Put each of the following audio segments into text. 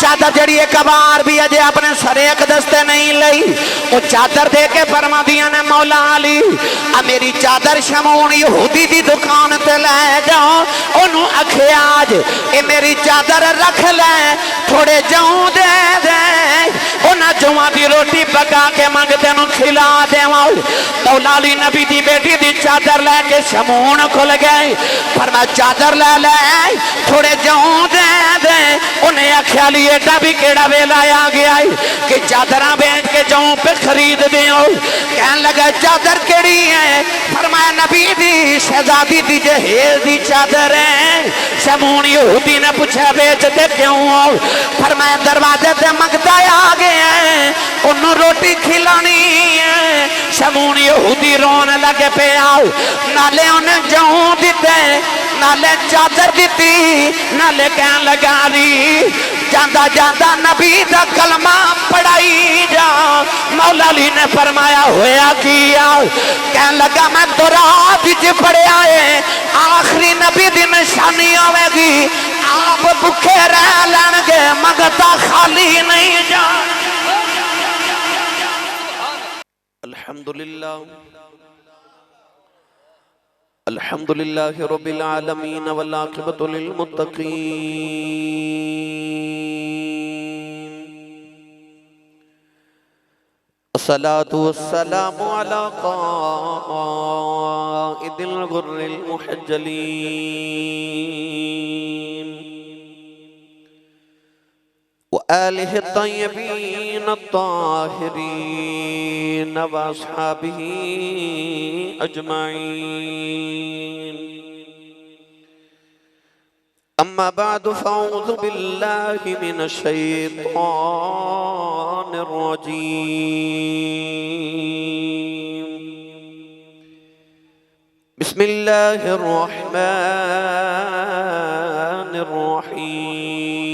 चादर जड़ी एक बार भी अजे अपने सरे एक दस्ते नहीं लई वो चादर दे के फरमा दिया ने मौला अली आ मेरी चादर शमून यहूदी दी दुकान ते ले जाओ ओनू आखे आज ये मेरी चादर रख ले थोड़े जाऊं दे दे उन्हें जुआ की रोटी पका के मंगते खिला देवा मौला अली नबी दी बेटी दी चादर लैके शमून खुल गए पर मैं चादर ले ले थोड़े जाऊं दे दे उन्हें आख्या ली एडा भी केड़ा वेला आ गया कि चादर बेच के जाऊं पे खरीद दे कह लगा चादर केड़ी है फरमाया नबी दी शहजादी दी जहेज दी चादर है शमून यहूदी ने पूछा बेचते क्यों फरमाया दरवाजे से मंगता आ गया उन्होंने रोटी खिलानी है शमून यहूदी रोन लगे पे आओ नाले उन्हें जाऊं दिते नाले चादर दी नाले कह लगा ली जांदा जांदा नबी दा कलमा पढ़ाई जा मौला अली ने फरमाया होया किया कह लगा मैं तो रात च पढ़िया है आखिरी नबी दी निशानी आवेगी आप भुखे रह लेंगे मंगता खाली नहीं जा अल्हम्दुलिल्लाह रब्बिल आलमीन वल आक़िबतु लिल मुत्तक़ीन अस्सलातु वस्सलामु अला क़ाइदिल गुर्रिल मुहज्जलीन व आलिहि तय्यबीन अत्ताहिरीन व अस्हाबिही अजमईन अम्मा बअद फ़अऊज़ु बिल्लाहि मिनश शैतानिर रजीम बिस्मिल्लाहिर रहमानिर रहीम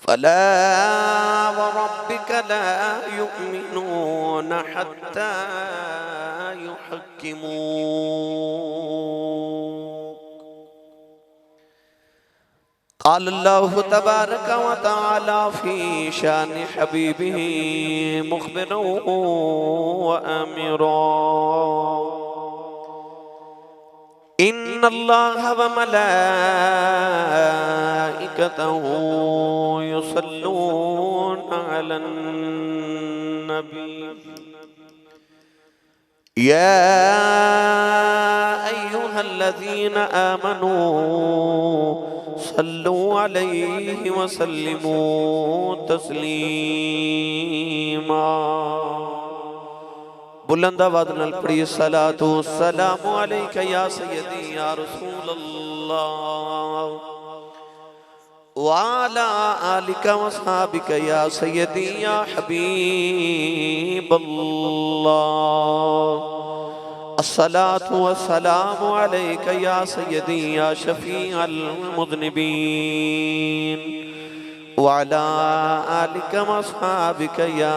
फला वरब्बिक ला युमिनून हत्ता युहक्किमूक क़ाल अल्लाहु तबारक व तआला फ़ी शान हबीबिही मुख़बिरन व आमिरा इन्नल्लाह व मलाइकतहु युसल्लूना अलन नबी या अय्युहल्लज़ीना आमनू सल्लू अलैहि व सल्लिमू तस्लीमा बुलंद आवाज़ नाल पढ़ी सलातो सलामु अलैका या सय्यदी या रसूल अल्लाह व अला आलिका व अस्हाबिका या सय्यदी या हबीब अल्लाह अस्सलातु वस्सलामु अलैका या सय्यदी या शफीअल मुज़निबीन व अला आलिका व अस्हाबिका या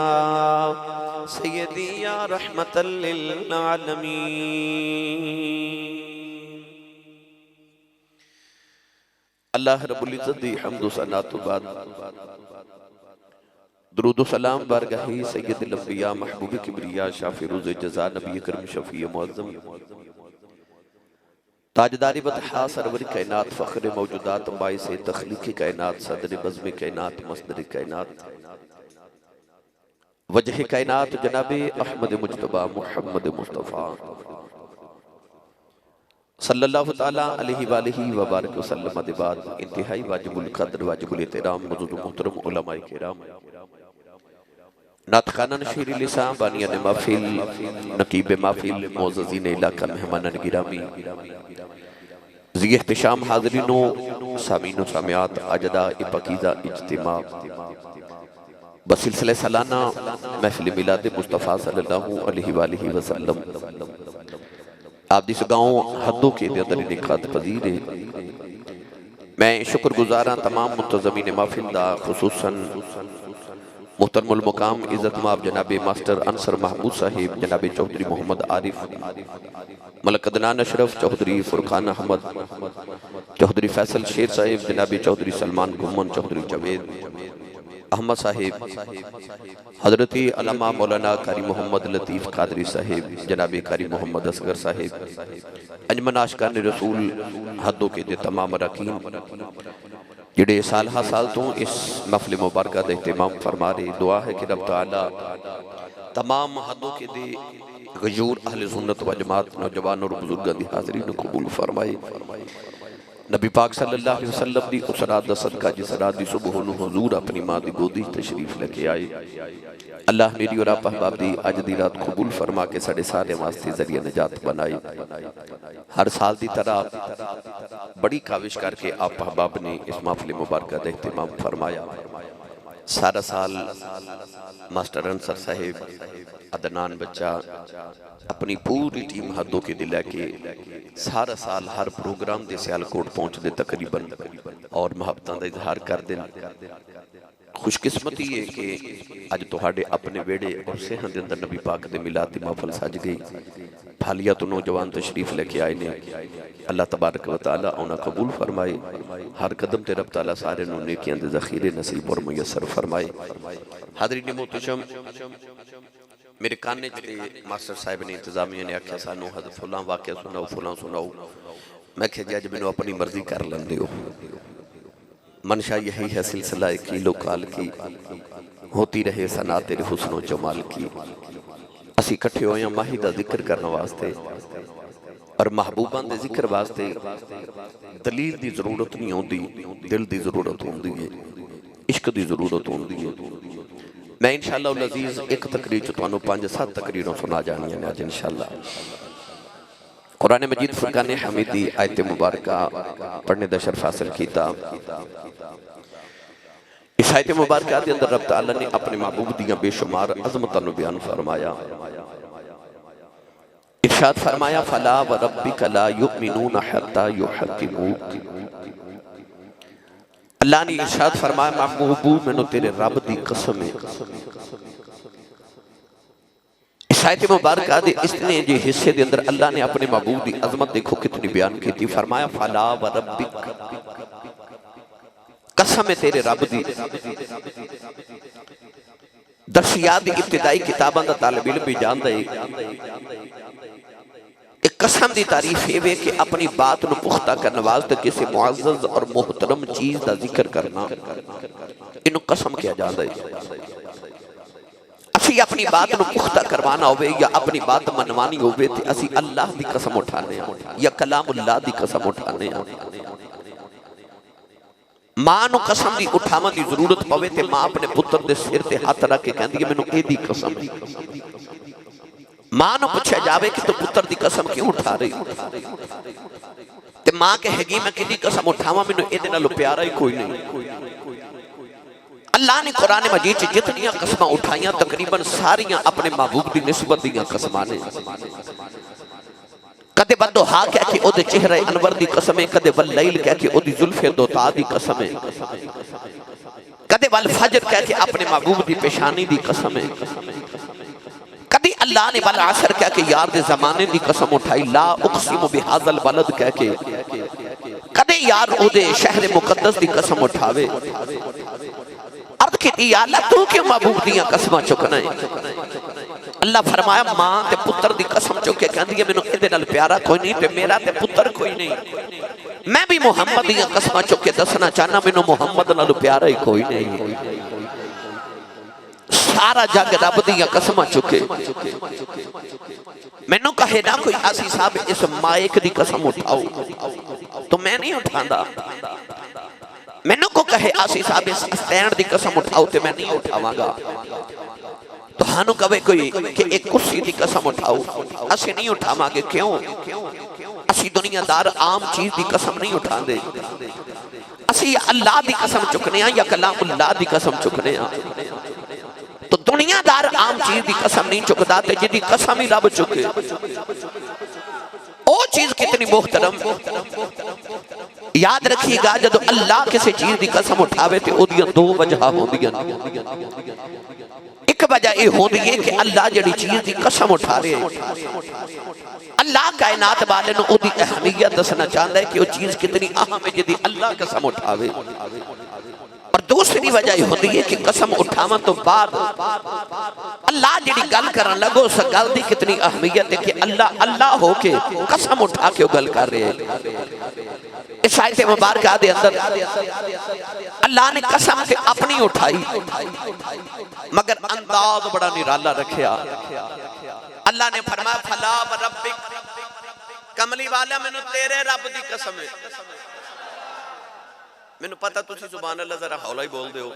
सय्यदी या रहमतल लिल आलमीन। अल्लाह रब्बुल इज्जत दी हम्द व सना तो बाद दुरूद व सलाम बारगाही सय्यदुल अंबिया महबूब किबरिया शाफी रोज़े जज़ा नबी करम शफी मुअज़्ज़म ताजदारी बतहा सरवर कायनात फ़ख्र मौजूदात बाइस तख्लीक़ कायनात सदर बज़्म कायनात मस्दर कायनात वजह कायनात जनाब अहमद मुज्तबा मुहम्मद मुस्तफ़ा सल्लल्लाहु ताला अलैहि वालिहि व बारिक वसल्लम के बाद इंतहाई वाजिबुल क़द्र वाजिबुल एहतराम मौजूद मोहतरम उलमाए किराम नातखानन शीर लिसान बानियान महफिल नकीब महफिल मोअज़्ज़ज़ीन इलाका मेहमानन गिरामी ज़ी एहतिशाम हाज़रीनो सामीन व सामियात अजदा पकीज़ा इज्तिमा बसिलसिले सालाना महफिल मिलाद मुस्तफ़ा सल्लल्लाहु अलैहि वसल्लम आप जिस गाँव हदों के अंदर निखात पजीर है। मैं शुक्रगुजार हाँ तमाम मुंतज़मीन महफिल दा खुसूसन मुहतरमुल मुकाम इज़्ज़त माब जनाब मास्टर अनसर महमूद साहिब जनाब चौधरी मोहम्मद आरिफ मलक अदनान अशरफ चौधरी फुरकान अहमद चौधरी फैसल शेर साहिब जनाबी चौधरी सलमान घुमन चौधरी जवेद अहमद साहिब हजरती अल्लामा मौलाना कारी मोहम्मद लतीफ़ कादरी साहिब जनाबी कारी मोहम्मद असगर साहिब अंजमन आशिकान रसूल हदों के तमाम अरकान जिहड़े साल हा साल तो इस महफिल मुबारक का एहतमाम फरमा रहे। दुआ है कि रब तआला तमाम हदों के दे गजूर अहले सुन्नत व जमात नौजवान और बुजुर्गों की हाज़री को कबूल फरमाए। नबी पाक सल्लल्लाहु अलैहि वसल्लम दी उस रात दा सदका जिस रात दी सुबह नूं हुजूर अपनी मां दी गोदी तशरीफ लेके आए। अल्लाह मेरी और आप अहबाब दी अज दी रात कबूल फरमा के साडे सारे वास्ते जरिया निजात बनाई। हर साल की तरह बड़ी काविश करके आप अहबाब ने इस महफिल मुबारक का एहतमाम फरमाया। सारा साल मास्टर अंसर साहिब अदनान बच्चा अपनी पूरी टीम हदों के दिल के सारा साल हर प्रोग्राम के सियालकोट पहुँचते तकरीबन और मुहब्बतां दा इजहार करते हैं। खुशकिस्मती है कि अज तुहाडे अपने वेड़े और सेहां दे अंदर नबी पाक दे मिलाद दी महफिल सज गई। फालिया तो नौजवान तशरीफ लेके आए ने। अल्लाह तबारक व तआला उन्हें कबूल फरमाए। हर कदम ते रब तआला सारे नूं नेकियां दे ज़ख़ीरे नसीब और मुयस्सर फरमाए। हाज़रीन मोहतरम मेरे काने च मास्टर साहब ने इंतजामिया ने आख्या सानू हद फुलां वाक़या सुनाओ फुलां सुनाओ। मैं कहा जी अज मैनू अपनी मर्जी कर लेंदे हो। मनशा यही है सिलसिला कीलो काल की होती रहे सना तेरे हुस्नो जमाल की। असी इकट्ठे होए हैं माही का जिक्र करने वास्ते और महबूबा के जिक्र वास्ते दलील की जरूरत नहीं आती, दिल की जरूरत होती है, इश्क की जरूरत होती है। मैं इंशाअल्लाह अज़ीज़ एक तकरीर च तुहानू 5-7 तकरीरों सुना जानियां ने अज इंशाअल्लाह। कुरान मजीद फुरकान हमीदी आयत मुबारक पढ़ने का शर्फ हासिल किया। इस आयत मुबारक के अंदर रब तआला ने अपने महबूब दी बेशुमार अज़मतां नूं बयान फरमाया। इरशाद फरमाया फला व रब्बिक ला युमिनूना हत्ता युहक्किमूक। अल्लाह ने इरशाद फरमाया महबूब मैनू तेरे रब दी कसम है। आयत मुबारक दे इसने जे हिस्से दे अंदर अल्लाह ने अपने महबूब की अजमत देखो कितनी बयान की। फरमाया फला व रब्बिक कसम है तेरे रब दी। दर्शियात दी इब्तिदाई किताबां दा तालिब इल्म भी जानदा है एक कसम की तारीफ है कि अपनी बात नूं पुख्ता करने वास्ते किसी मुअज़्ज़ज़ और मोहतरम चीज का जिक्र करना इनू कसम किया जाता है। असी अपनी बात नूं पुख्ता करवाना होवे या अपनी बात मनवानी होवे ते असी अल्लाह की कसम उठाने या कलामुल्लाह की कसम उठाने। मां नूं कसम की उठावन की जरूरत पवे ते मां अपने पुत्र के सिर ते हाथ रख के कहती है मैनू एदी कसम है। मां नूं पूछा जावे कि तू पुत्र की कसम क्यों उठा रही ते मां कहेगी मैं किहदी कसम उठावां मैनू इहदे नालों प्यारा ही कोई नहीं। अल्लाह ने कुरान मजीद च जितनियां कसमां उठाइयां तकरीबन सारियां अपने महबूब की निस्बत दीयां कसमां ने। कदे बदोहा कह के ओदे चेहरे अनवर दी कसम है, कदे वल्लैल कह के ओदी जुल्फे दोता दी कसम है, कदे वल फजर कह के अपने महबूब दी पेशानी दी कसम है, कदी अल्लाह ने वल असर कह के यार दे जमाने दी कसम उठाई ला उक़सिमु बिहाज़ल बलद कह के, कदे यार ओदे शहर मुकद्दस दी कसम उठावे। अर्थ की अल्लाह तू क्यों महबूब दी कसमां चुकना है। अल्लाह फरमाया मां ते पुत्र दी कसम चुक के कहंदी है मैनू इहदे नाल प्यारा कोई नहीं ते मेरा ते पुत्र कोई नहीं। मैं भी मुहम्मद दी कसमां चुक के दसना चाहना मैनू मुहम्मद नाल प्यारा ही कोई नहीं। सारा जग रब दी कसमां चुके मैनू कहे ना कोई आसी साहब इस माइक दी कसम उठाओ तो मैं नहीं उठांदा। मैनू को कहे आसी साहब इस स्टैंड दी कसम उठाओ तो मैं नहीं उठावांगा। तो हानू कहे कोई कि एक कुर्सी की कसम उठाओ असी नहीं उठावांगे। क्यों? असी दुनियादार आम चीज की कसम नहीं उठाते। असी अल्लाह की कसम चुकने या कलामुल्लाह की कसम चुकने। तो दुनियादार आम चीज की कसम नहीं चुकता ते जिहदी कसम ही रब चुके ओ चीज कितनी मोहतरम। याद रखिएगा जब अल्लाह किसी चीज की कसम उठावे तो ओदियां दो वजह होंदियां। एक वजह यह होती है कि अल्लाह जिहड़ी चीज की कसम उठा रहे अल्लाह कायनात वाले नूं उहदी अहमियत दसना चाहता है कि वह चीज कितनी अहम है जिहदी अल्लाह कसम उठावे। और दूसरी वजह होती है कि कसम उठावन तो बाद अल्लाह जिहड़ी गल करन लगो उस गल दी कितनी अहमियत है कि अल्लाह अल्लाह होके कसम उठा के गल कर रहे हैं। इस आयत मुबारक दे अंदर अल्लाह ने कसम से अपनी उठाई मगर अंदाज बड़ा निराला रखा। अल्लाह ने फरमाया फला व रब्बिक, कमली वाला मैनू तेरे रब दी कसम है। मैनू पता तुसी सुभान अल्लाह जरा हौला ही बोल दे हो,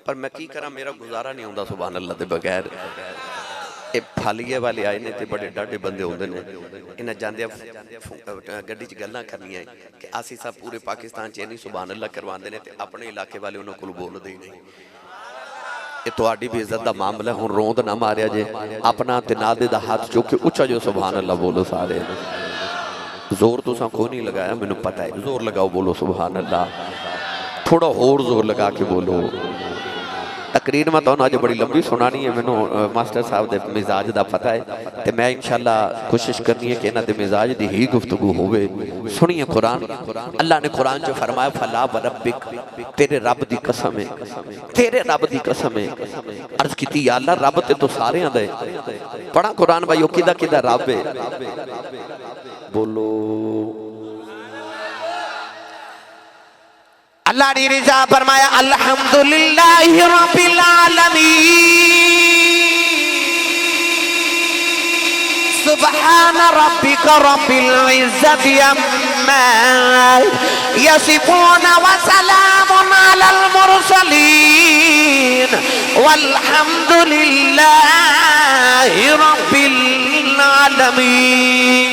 पर मैं की करा, मेरा गुजारा नहीं होंदा सुभान अल्लाह दे बगैर। ये फालिए वाले आए ने ते बड़े डाढ़े बंदे होंदे ने, इन्हां जांदे गड्डी च गल्लां करनियां कि आसी सब पूरे पाकिस्तान च नहीं सुभान अल्लाह करवांदे ने ते अपने इलाके वाले उन्हां कोल बोलदे ही नहीं। ये तुहाडी भी इज्जत दा मामला, हुण रोंद ना मारिया जे, अपना ते नादे दा हाथ चुक के उच्चा जो सुभान अल्लाह बोलो सारे। जोर तुसा कोई नहीं लगाया, मैनू पता है, जोर लगाओ बोलो सुभान अल्लाह, थोड़ा होर जोर लगा के बोलो। तकरीर मैं तुहानू अज बड़ी लंबी सुनानी है, मैनू मास्टर साहब दे मिजाज दा पता है ते मैं इंशाअल्लाह कोशिश करनी है कि इन्हां दे मिजाज दी ही गुफ्तगू होवे। सुनिए कुरान, अल्लाह ने कुरान च फरमाया फला व रब्बिक, तेरे रब दी कसम है, तेरे रब दी कसम है। अर्ज कीती या अल्लाह रब ते तो सारेयां दा है, पढ़ा कुरान भाई, ओ किदा किदा रब है बोलो। अल्लाह ने रिजा फरमाया अल्हम्दुलिल्लाहि रब्बिल आलमीन, सुब्हान रब्बिका रब्बिल इज्जति अम्मा यसिफून व सलामुन अलल मुरसलीन वल्हम्दुलिल्लाहि रब्बिल आलमीन।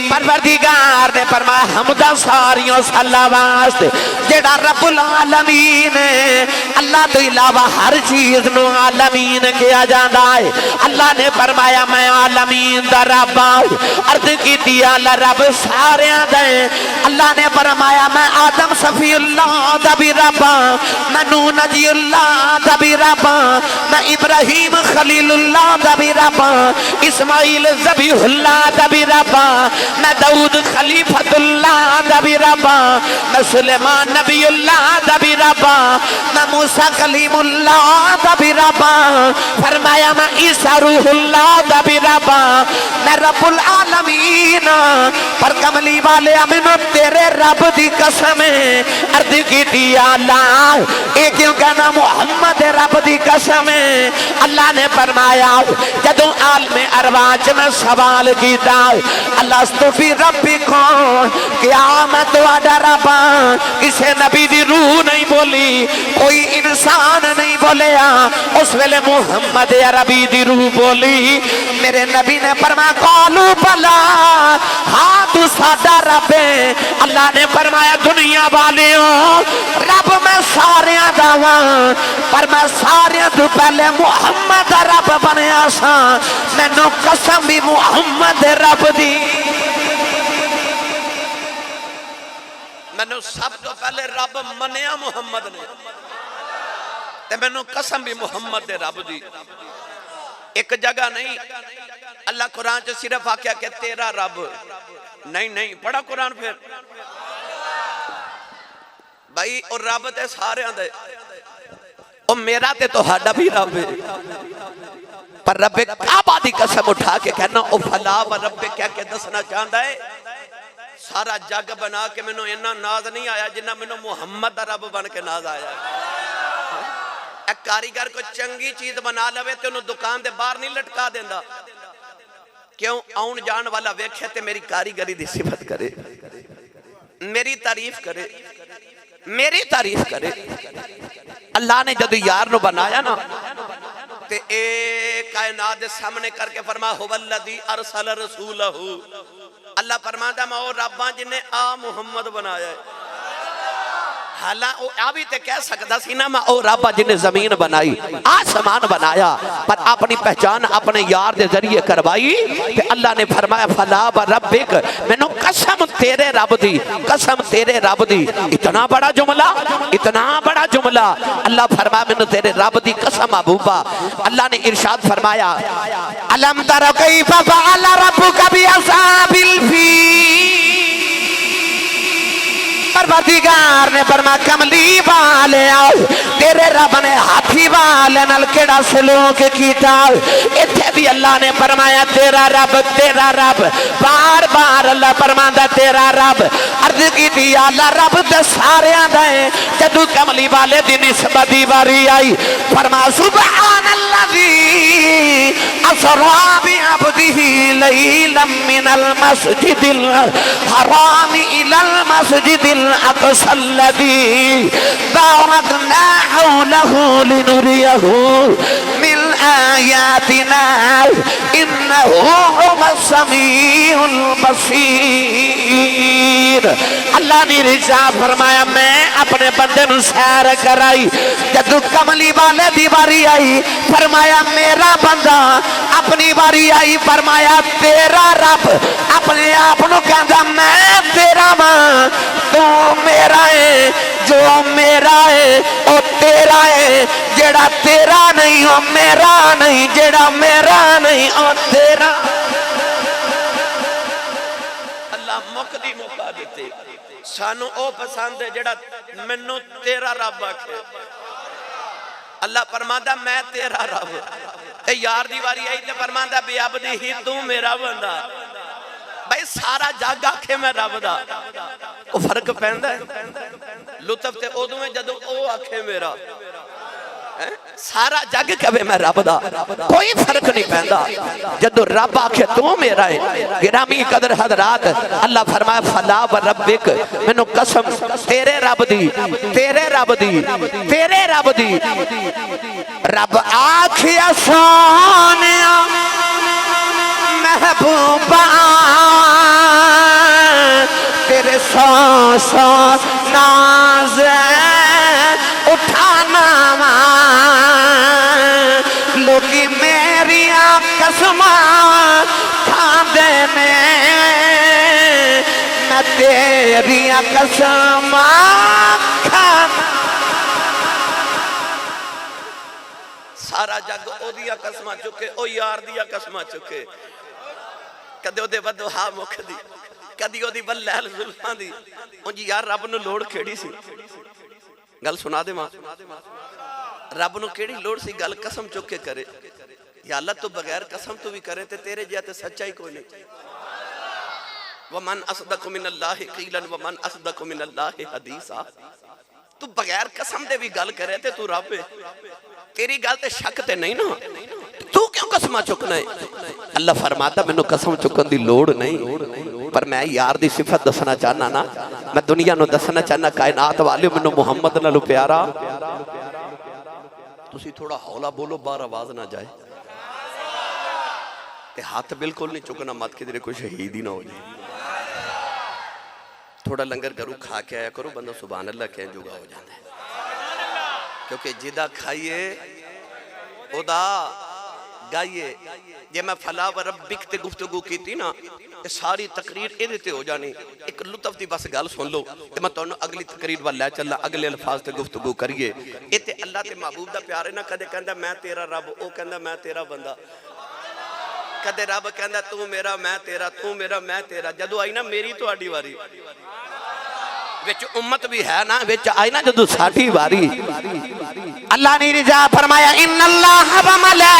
परवरदिगार ने फरमाया हमदा सारियों सल्ला वास्ते जेड़ा रब्बुल आलमीन है। अल्लाह तो इलावा हर चीज नु आलमीन किया जाता है। अल्लाह ने फरमाया मैं आलमीन दा रब हूं। अर्ज कीती अल्लाह रब सारियां दा है। अल्लाह ने फरमाया मैं आदम सफीउल्लाह दा भी रब हां, मैं नूह नजीउल्लाह दा भी रब हां, मैं इब्राहीम खलीलुल्लाह दा भी रब हां, इस्माइल ज़बीहुल्लाह दा भी रब हां, मैं दाऊद खलीफतुल्लाह दा भी रब हां, मैं सुलेमान नबीउल्लाह दा भी रब हां, मैं मूसा कलीमुल्लाह दा भी रब हां। फरमाया मैं ईसा रूहुल्लाह दा भी रब हां, मैं रब्बुल आलमीन। पर कमली वाले मैनू तेरे रब दी कसम है। अर्ज कीती अल्लाह ये क्यों कहना मुहम्मद रब दी कसम है। अल्लाह ने फरमाया जदों आलमे अरवाह च मैं सवाल कीता अल्लाह स्तुफी रब्बी कौन, क्या मैं तुहाडा रब हां। किसी नबी दी रूह नहीं बोली, कोई इंसान नहीं बोलिया, उस वेले मुहम्मद अरबी दी रूह बोली। मेरे नबी ने फरमाया कौलू भला, हाँ तू साडा रब है। अल्लाह ने फरमाया दुनिया वालियों रब मैं सारियां दा वां, पर मैं सारियां तो पहले मुहम्मद रब बनया सा। मैनू कसम भी मुहम्मद रब दी, मैनू सब तो पहले रब मनिया मुहम्मद ने, ते मैनू कसम भी मुहम्मद दे रब दी। एक जगह नहीं, अल्लाह कुरान च सिर्फ आख्या कि तेरा रब नहीं नहीं, पढ़ा कुरान फिर भाई और रब ते सारियां दे, ओ मेरा ते तुहाडा भी रब है। पर रब्बे काबा दी कसम उठा के कहना ओ फला व रब्बे क्या के दसना चाहता है सारा जग बना के मैनू इन्ना नाज नहीं आया जिन्ना मैनू मुहम्मद दा रब बन के नाज आया। एक कारीगर को चंगी चीज बना लवे ते उन्हें दुकान दे बाहर नहीं लटका देंदा, क्यों आउन जान वाला वेखे ते मेरी कारीगरी दी सिफत करे, मेरी तारीफ करे, मेरी तारीफ करे। अल्लाह ने जदों यार नु बनाया ना ते ए कायनात दे सामने करके फरमा हुवल्लज़ी अरसल रसूलहू। अल्लाह फरमाता मैं वो रब हां जिन्हें आ मुहम्मद बनाया है। हाला ओ आ भी ते कह सकदा सी ना मैं ओ रब जिन्हें जमीन बनाई आसमान बनाया पर अपनी पहचान अपने यार दे जरिए करवाई ते अल्लाह ने फरमाया फला व रब्बिक मैनू कसम तेरे रब दी कसम तेरे रब दी। इतना बड़ा जुमला अल्लाह फरमाया मैनू तेरे रब दी कसम महबूबा। अल्लाह ने इरशाद फरमाया अलम तरा कैफा फअल रब्बुका बिअसहाबिल फील। परवरदिगार ने फरमाया कमली वाले आओ तेरे रब ने हाथी वाले नाल केड़ा सलूक कीता। इत्थे भी अल्लाह ने फरमाया तेरा रब बार बार अल्लाह फरमांदा तेरा रब। अर्ज कीती अल्लाह रब ते सारेयां दा है। जदों कमली वाले दी निस्बत दी वारी आई फरमाया सुबहानल्लाजी असरा बि अब्दिही लैलन मिनल मस्जिदिल हराम इलल मस्जिदिल अक़सा अल्लज़ी बारकना हौलहु लिनुरियहु मिन आयातिना इन्नहु हुवस समीउल बसीर। अल्लाह ने इरशाद फरमाया मैं अपने बंदे नूं सैर कराई। जदों कमली वाले दी वारी आई फरमाया मेरा बंदा। अपनी वारी आई फरमाया तेरा रब अपने आप नूं कहंदा मैं तेरा वां तू मेरा है। जो मेरा है ओ तेरा है जेड़ा तेरा नहीं ओ मेरा नहीं जेड़ा मेरा नहीं ओ तेरा। अल्लाह मुकदी मौका देते सानू ओ पसंद है जेड़ा मैनू तेरा रब आखे। अल्लाह फरमांदा मैं तेरा रब ते यार दी वारी आई ते फरमांदा बेअब्दी ही तू मेरा बंदा। भाई सारा जग आखे मैं रब दा ओ फर्क पैंदा है। लुत्फ ते उदों है जदों ओ आखे मेरा सारा जग कहे मैं रब दा कोई फर्क नहीं पैंदा। जदों रब आखे तू मेरा है। गिरामी कदर हजरात अल्लाह फरमाया फला व रब्बिक मैनू कसम तेरे रब दी रब आखिया सोनिया महबूबा तेरे सौ नाज उठाना लोकी मेरिया कसमा खांदे ने मैं तेरिया कसमा खाना। सारा जग ओदिया कसमा चुके ओ यार दिया कसमा चुके। कदे ओदे वदो हा मुख दी कदी ओदी बल्लैल जुल्फां दी उंज यार रब नूं लोड़ केड़ी सी गल सुना दे मां रब नूं केड़ी लोड़ सी गल कसम चुक के करे या अल्लाह तो बगैर कसम तो भी करे ते तेरे जिहा ते सच्चा ही कोई नहीं। वमन असदकु मिनल्लाहि क़ीलन वमन असदकु मिनल्लाहि हदीसा। तू बगैर कसम दे भी गल करे ते तू रब है। तेरी गल ते शक ते नहीं ना तू क्यों कसम चुकना है। अल्लाह फरमाता मैनू कसम चुकन दी लोड़ नहीं पर मैं यार दी सिफत दसना चाहना ना। मैं दुनिया नू दसना चाहना कायनात वाले मैनू मुहम्मद नालों प्यारा। तुसी थोड़ा हौला बोलो बाहर आवाज ना जाए ते हाथ बिल्कुल नहीं चुकना मत किधरे कोई शहीद ही ना हो जाए। थोड़ा लंगर घरों खा के आया करो बंदा सुभान अल्लाह कह जुगा हो जाता है क्योंकि जिदा खाइए ओदा गाइए। जे मैं फला व रब्बिक ते गुफ्तगू की ना ये सारी तकरीर इहदे ते हो जानी। एक लुत्फ दी बस गल सुन लो ते मैं तुहानू अगली तकरीर वाल लै चला अगले अल्फाज ते गुफ्तगू करिए। ये ते अल्लाह ते महबूब दा प्यार है ना। कदे कहंदा मैं तेरा रब ओ कहंदा मैं तेरा बंदा। कदे रब कहंदा तू मेरा मैं तेरा तू मेरा मैं तेरा। जदों आई ना मेरी तुहाडी वारी विच उम्मत भी है ना विच आई ना जदों साडी वारी अल्लाह ने रिजा फरमाया इन्नल्लाह व मलाइकतहु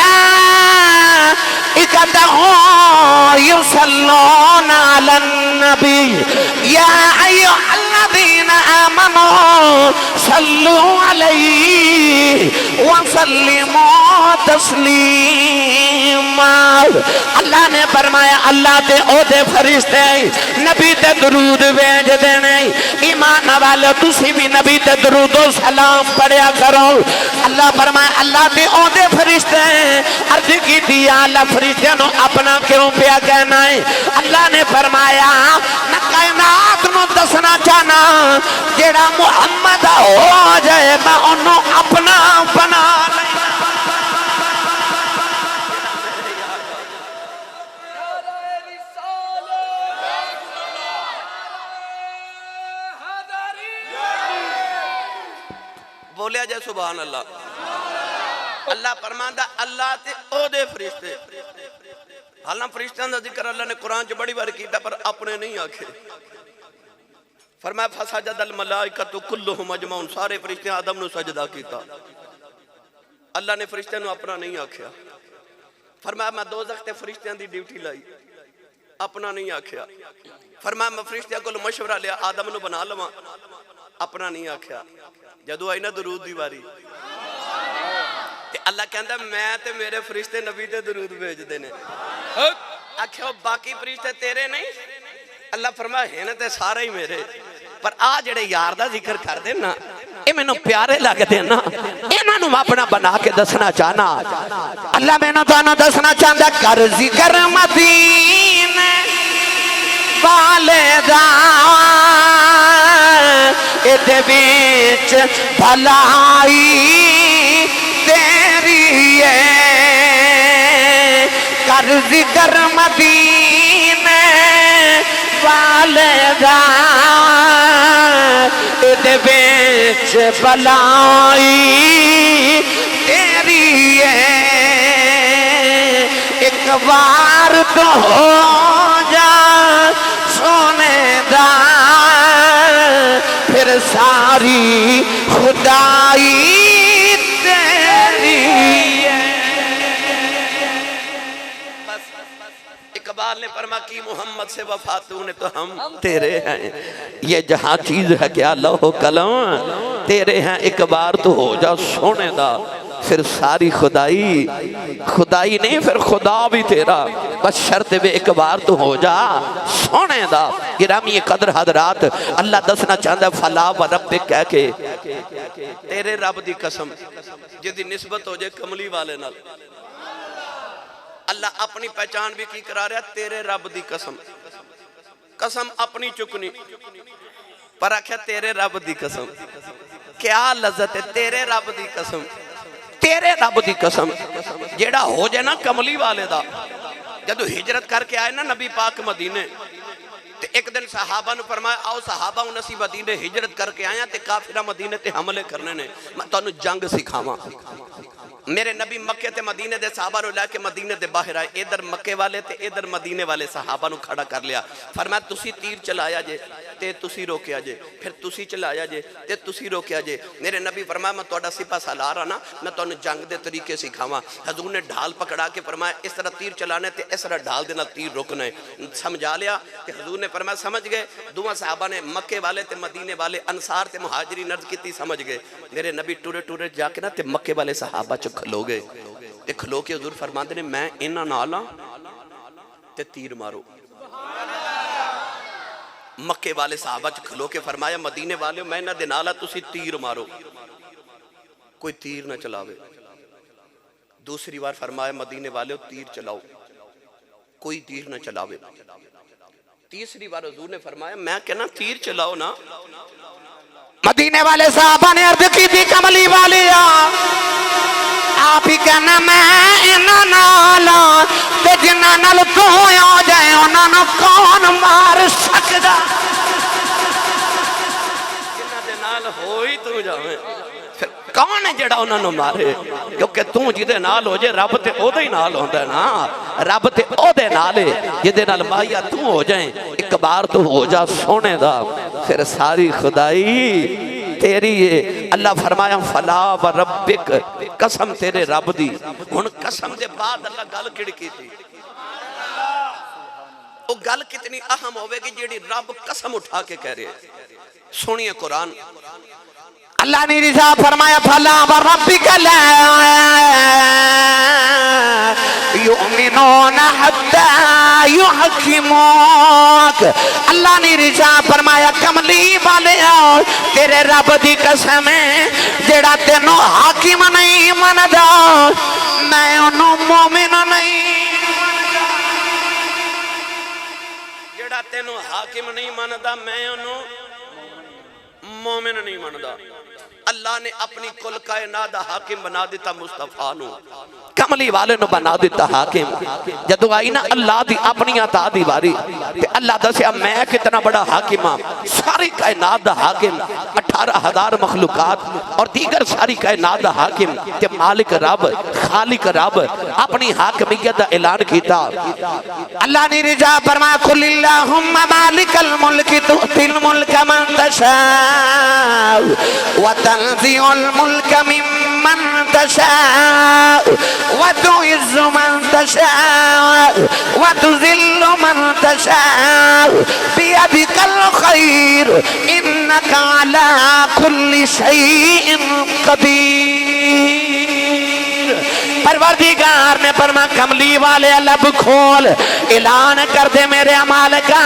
युसल्लूना अलन नबी या अय्युहल्लज़ीना आमनू सल्लू अलैहि व सल्लिमू तस्लीमा। अल्लाह ने फरमाया अल्लाह ते ओदे फरिश्ते नबी ते दरूद भेज देने। ईमान वाले तुसी भी नबी ते दरूद और सलाम पढ़िया करो। अल्लाह फरमाया अल्लाह ते ओदे फरिश्ते अर्ज की दिया अल्लाह फरिश्ते नो अपना क्यों पिया कहना है। अल्लाह ने फरमाया मैं कायनात नु दसना चाहना जेड़ा मुहम्मद हो जाए मैं उन्होंने अपना बना लेना। बोलिया जाए सुभान अल्लाह। अल्लाह फरमांदा अल्लाह ते ओदे फरिश्ते, हालां फरिश्तों का जिक्र अल्लाह ने कुरान च बड़ी बार किया पर अपने नहीं आखे। फरमाया फसजदल मलाइकतु कुल्लुहुम अजमऊन, सारे फरिश्ते आदम नु सजदा किया। अल्लाह ने फरिश्तों नु अपना नहीं आख्या। फरमाया मैं दोज़ख ते फरिश्तों की ड्यूटी लाई, अपना नहीं आख्या। फरमाया मैं फरिश्तों को मशवरा लिया आदम नु बना लवां, अपना नहीं आख्या। जदों आई ना दरूद दी वारी ते अल्लाह कहंदा मैं ते मेरे फरिश्ते नबी ते दरूद भेजदे ने। आख्या बाकी फरिश्ते तेरे नहीं, अल्लाह फरमाया हैं ते सारे ही मेरे, पर आ जेड़े यार दा जिक्र करदे ना ये मैनू प्यारे लगदे ना, इन्हां नू अपना बना के दसना चाहना। अल्लाह मैनू तुहानू दसना चाहता कर जिक्र मदीने वाले दा इहदे विच भलाई तेरी है। कर जिक्र मदीने वाले दा इहदे विच भलाई तेरी है। एक बार तो हो जा सोने दा फिर सारी खुदाई तेरी है। बस इकबाल ने फरमा की मोहम्मद से वफा तूने तो हम तेरे हैं, ये जहां चीज है क्या लौह कलम तेरे हैं। एक बार तो हो जा सोने दा फिर सारी खुदाई, खुदाई नहीं फिर खुदा भी तेरा, बस शर्त वे एक बार तो हो जा सोने दा। गिरामी कदर हजरात अल्लाह दसना चाहता फला व रब्बिक कह के तेरे रब दी कसम जिसकी निस्बत हो जाए कमली वाले नाल। अल्लाह अपनी पहचान भी की करा रहा, तेरे रब दी कसम, कसम अपनी चुकनी पर आख्या तेरे रब दी कसम। क्या लज्जत है तेरे रब दी कसम, तेरे रब दी कसम जेड़ा हो जाए ना कमली वाले दा। जदों हिजरत करके आए ना नबी पाक मदीने ते एक दिन सहाबा नु फरमाया आओ सहाबा हुन असीं मदीने हिजरत करके आए ते काफिरा मदीने ते हमले करने ने, मैं तुहानू जंग सिखावां। मेरे नबी मक्के ते मदीने दे सहाबा नु लेके मदीने दे बाहर आए, इधर मक्के वाले ते इधर मदीने वाले सहाबा नु खड़ा कर लिया। फरमाया तुसी तीर चलाया जे ते तुसी रोकिया जे, फिर तुसी चलाया जे ते तुसी रोकिया जे। मेरे नबी फरमाया मैं तुहाडा सिपा सालार ना, मैं तुहानू जंग दे तरीके सिखावां। हजूर ने ढाल पकड़ा के फरमाया इस तरह तीर चलाने ते इस तरह ढाल दे नाल तीर रोकना है, समझा लिया। ते हजूर ने फरमाया समझ गए। दोवां सहाबा ने मक्के वाले ते मदीने वाले अंसार ते मुहाजिरीन अर्ज कीती समझ गए। मेरे नबी टुरे टुरे जाके ना ते मक्के वाले सहाबा च खलो गए ते खलो के हजूर फरमाते ने मैं इन्हां नाल हां ते तीर मारो। मक्के वाले सहाबा च खलो के फरमाया मदीने वाले मैं इन्हां दे नाल हां तुसी तीर मारो, कोई तीर ना चलावे। दूसरी बार फरमाया मदीने वाले तीर चलाओ, कोई तीर ना चलावे। तीसरी बार हजूर ने फरमाया मैं कहना तीर चलाओ ना। मदीने वाले साहबा ने अर्ज की थी कमली वाले आप ही कहना मैं इन्हां नाल ते जिन्हां नाल तू आ जाए उन्हां नूं कौन मार सकदा। जिन्हां दे नाल हो ही तू जावे फिर कौन है जेड़ा उन्हां नूं मारे, क्योंकि तू जिदे नाल हो जे रब ते ओदे ही नाल होंदा ना। रब ते ओदे नाल है जिदे नाल माया तू हो जाए। एक बार तो हो जा सोने दा फिर सारी खुदाई तेरी है। अल्लाह फरमाया फला व रब्बिक कसम तेरे रब दी। हुन कसम दे बाद अल्लाह गल किहड़ी कीती, वो गल कितनी अहम होवेगी जेड़ी रब कसम उठा के कह रहे हैं। सुनिए कुरान अल्लाह ने रिजा फरमाया फला व रब्बिक ला युमिनून हत्ता युहकिमुक। अल्लाह ने रिजा फरमाया कमली वाले तेरे रब दी कसम है जेड़ा तेनू हाकिम नहीं मनदा मैं उन्हों मोमिन नहीं। जेड़ा तेनू हाकिम नहीं मनदा मैं उन्हों मोमिन नहीं मनदा। अल्लाह ने अपनी कुल कायनात दा हाकिम बना दिता मुस्तफा नु, कमली वाले नु बना दिता हाकिम। जदों आई ना अल्लाह दी अपनी अता दी वारी ते अल्लाह दस्या मैं कितना बड़ा हाकिम हां, सारी कायनात दा हाकिम, 18,000 मखलूकात और दीगर सारी कायनात दा हाकिम ते मालिक रब खालिक रब अपनी हाकिमियत दा ऐलान कीता। अल्लाह ने रिजा फरमाया कुल्लिल्लाहुम्मा मालिकल मुल्क तुतिल मुल्क मन तशा व तंज़िउल मुल्क मिम्मन तशा व तुइज़्ज़ु मन तशा व तुज़िल्लु मन तशा बियदिकल खैर इन्नका अला कुल्लि शैइन कदीर। परवरदिगार ने फरमा कमली वाले लब खोल, ऐलान कर दे मेरे मालिका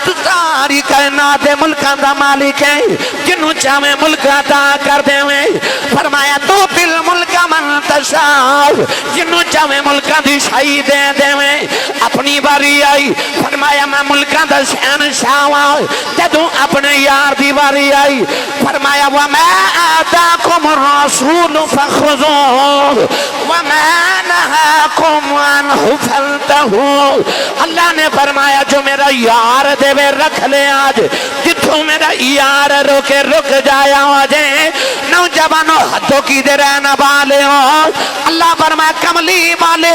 तू सारी कायनात दे मुल्कां दा मालिक है, जिन्नू चाहे मुल्क अता कर देवे। फरमाया तू दिल मुल्क मन तशा, जिन्नू चाहे मुल्कां दी शाही दे देवे। अपनी बारी आई फरमाया मैं मुल्कां दा शहनशाह हां, जदों अपने यार दी बारी आई फरमाया व मैं आताकुम रसूल फखुज़ू व अल्लाह ने फरमाया जो मेरा यार देवे रख ले, आज जिथों मेरा यार रोके रुक जाया जे। नौजवानों हदों की दे रहने वाले हो, अल्लाह फरमाया कमली वाले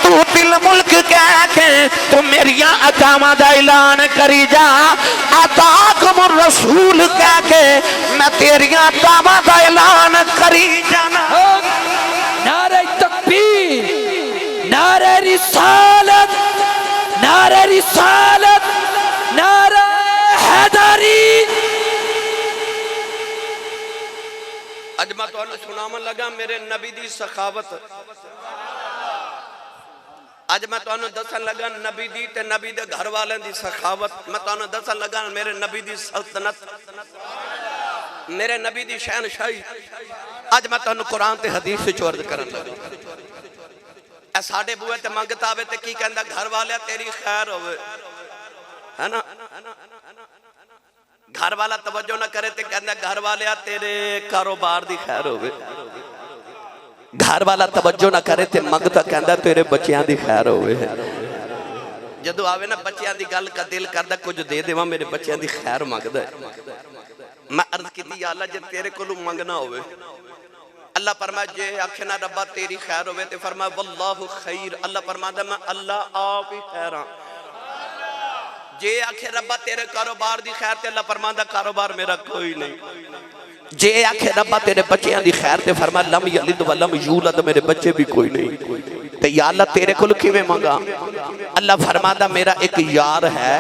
तू दिल मुल्क कह के तू मेरिया अतामा दा ऐलान करी जा, अताकुम रसूल कह के मैं तेरिया अतामा दा ऐलान करी जाना। नारे तकबीर, नारे रिसालत, नारे रिसालत, नारे हैदरी। अज मैं तुहानू सुनावन लगा मेरे नबी दी सखावत। अज मैं तुहानू दसन लगा नबी दी ते नबी दे घर वाले दी सखावत। मैं तुहानू दसन लगा मेरे नबी दी सल्तनत, मेरे नबी दी शहनशाही। अज मैं तुहानू कुरान ते हदीस से अर्ज करन लगा। ए साडे बूहे ते मंगता आवे ते की कहंदा घर वाले तेरी खैर होवे, है ना। घर वाला तवज्जो ना करे ते कहंदा घर वाले तेरे कारोबार दी खैर होवे। घर वाला तवज्जो ना करे ते मंगता कहंदा तेरे बच्चियां दी खैर होवे। जदों आवे ना बच्चियां दी गल का दिल करदा कुछ दे देवां, मेरे बच्चियां दी खैर मंगदा है। मैं अर्ज की या अल्लाह जे तेरे कोलों मंगना होवे, अल्लाह फरमाए जे आखे ना रब्बा तेरी खैर होवे ते फरमाए वल्लाहु खैर, अल्लाह फरमांदा मैं अल्लाह आप ही खैर हां। जे आखे रब्बा तेरे कारोबार दी खैर ते अल्लाह फरमांदा कारोबार मेरा कोई नहीं। जे आखे रब्बा तेरे बच्चियां दी खैर ते फरमाए लम यलिद व लम यूलद, मेरे बच्चे भी कोई नहीं। ते या अल्लाह तेरे कोल किवें मंगा? अल्लाह फरमांदा मेरा एक यार है,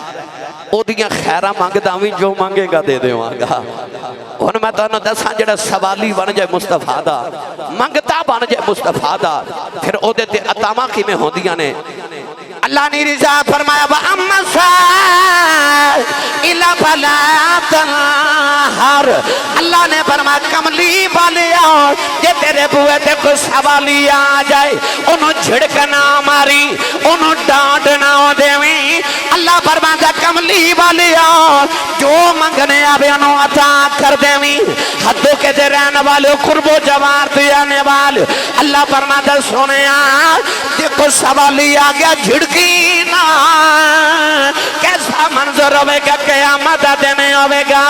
ओदियां खैरां मंगदा भी जो मंगेगा दे देवांगा। हुण मैं तुहानू दसां जेड़ा सवाली बन जाए मुस्तफा दा, मंगता बन जाए मुस्तफा दा, फिर ओदे ते अतावां किवें होंदियां ने। अल्लाह ने रिजा फरमाया व अम्मा इला फला तनहर। अल्लाह ने फरमाया कमली वाले जे तेरे बुए ते कोई सवाली आ जाए ओनू झिड़क ना मारी, ओनू डांट ना देवी। अल्लाह फरमाया कमली वाले जो मंगने आवे ओनू अता कर देवी। हदों के दे रहने वाले कुर्बो जवार दे आने वाले अल्लाह फरमाया सोने देखो सवाली आ गया झिड़की ना, कैसा मंजर होगा क़यामत दा दिन होगा,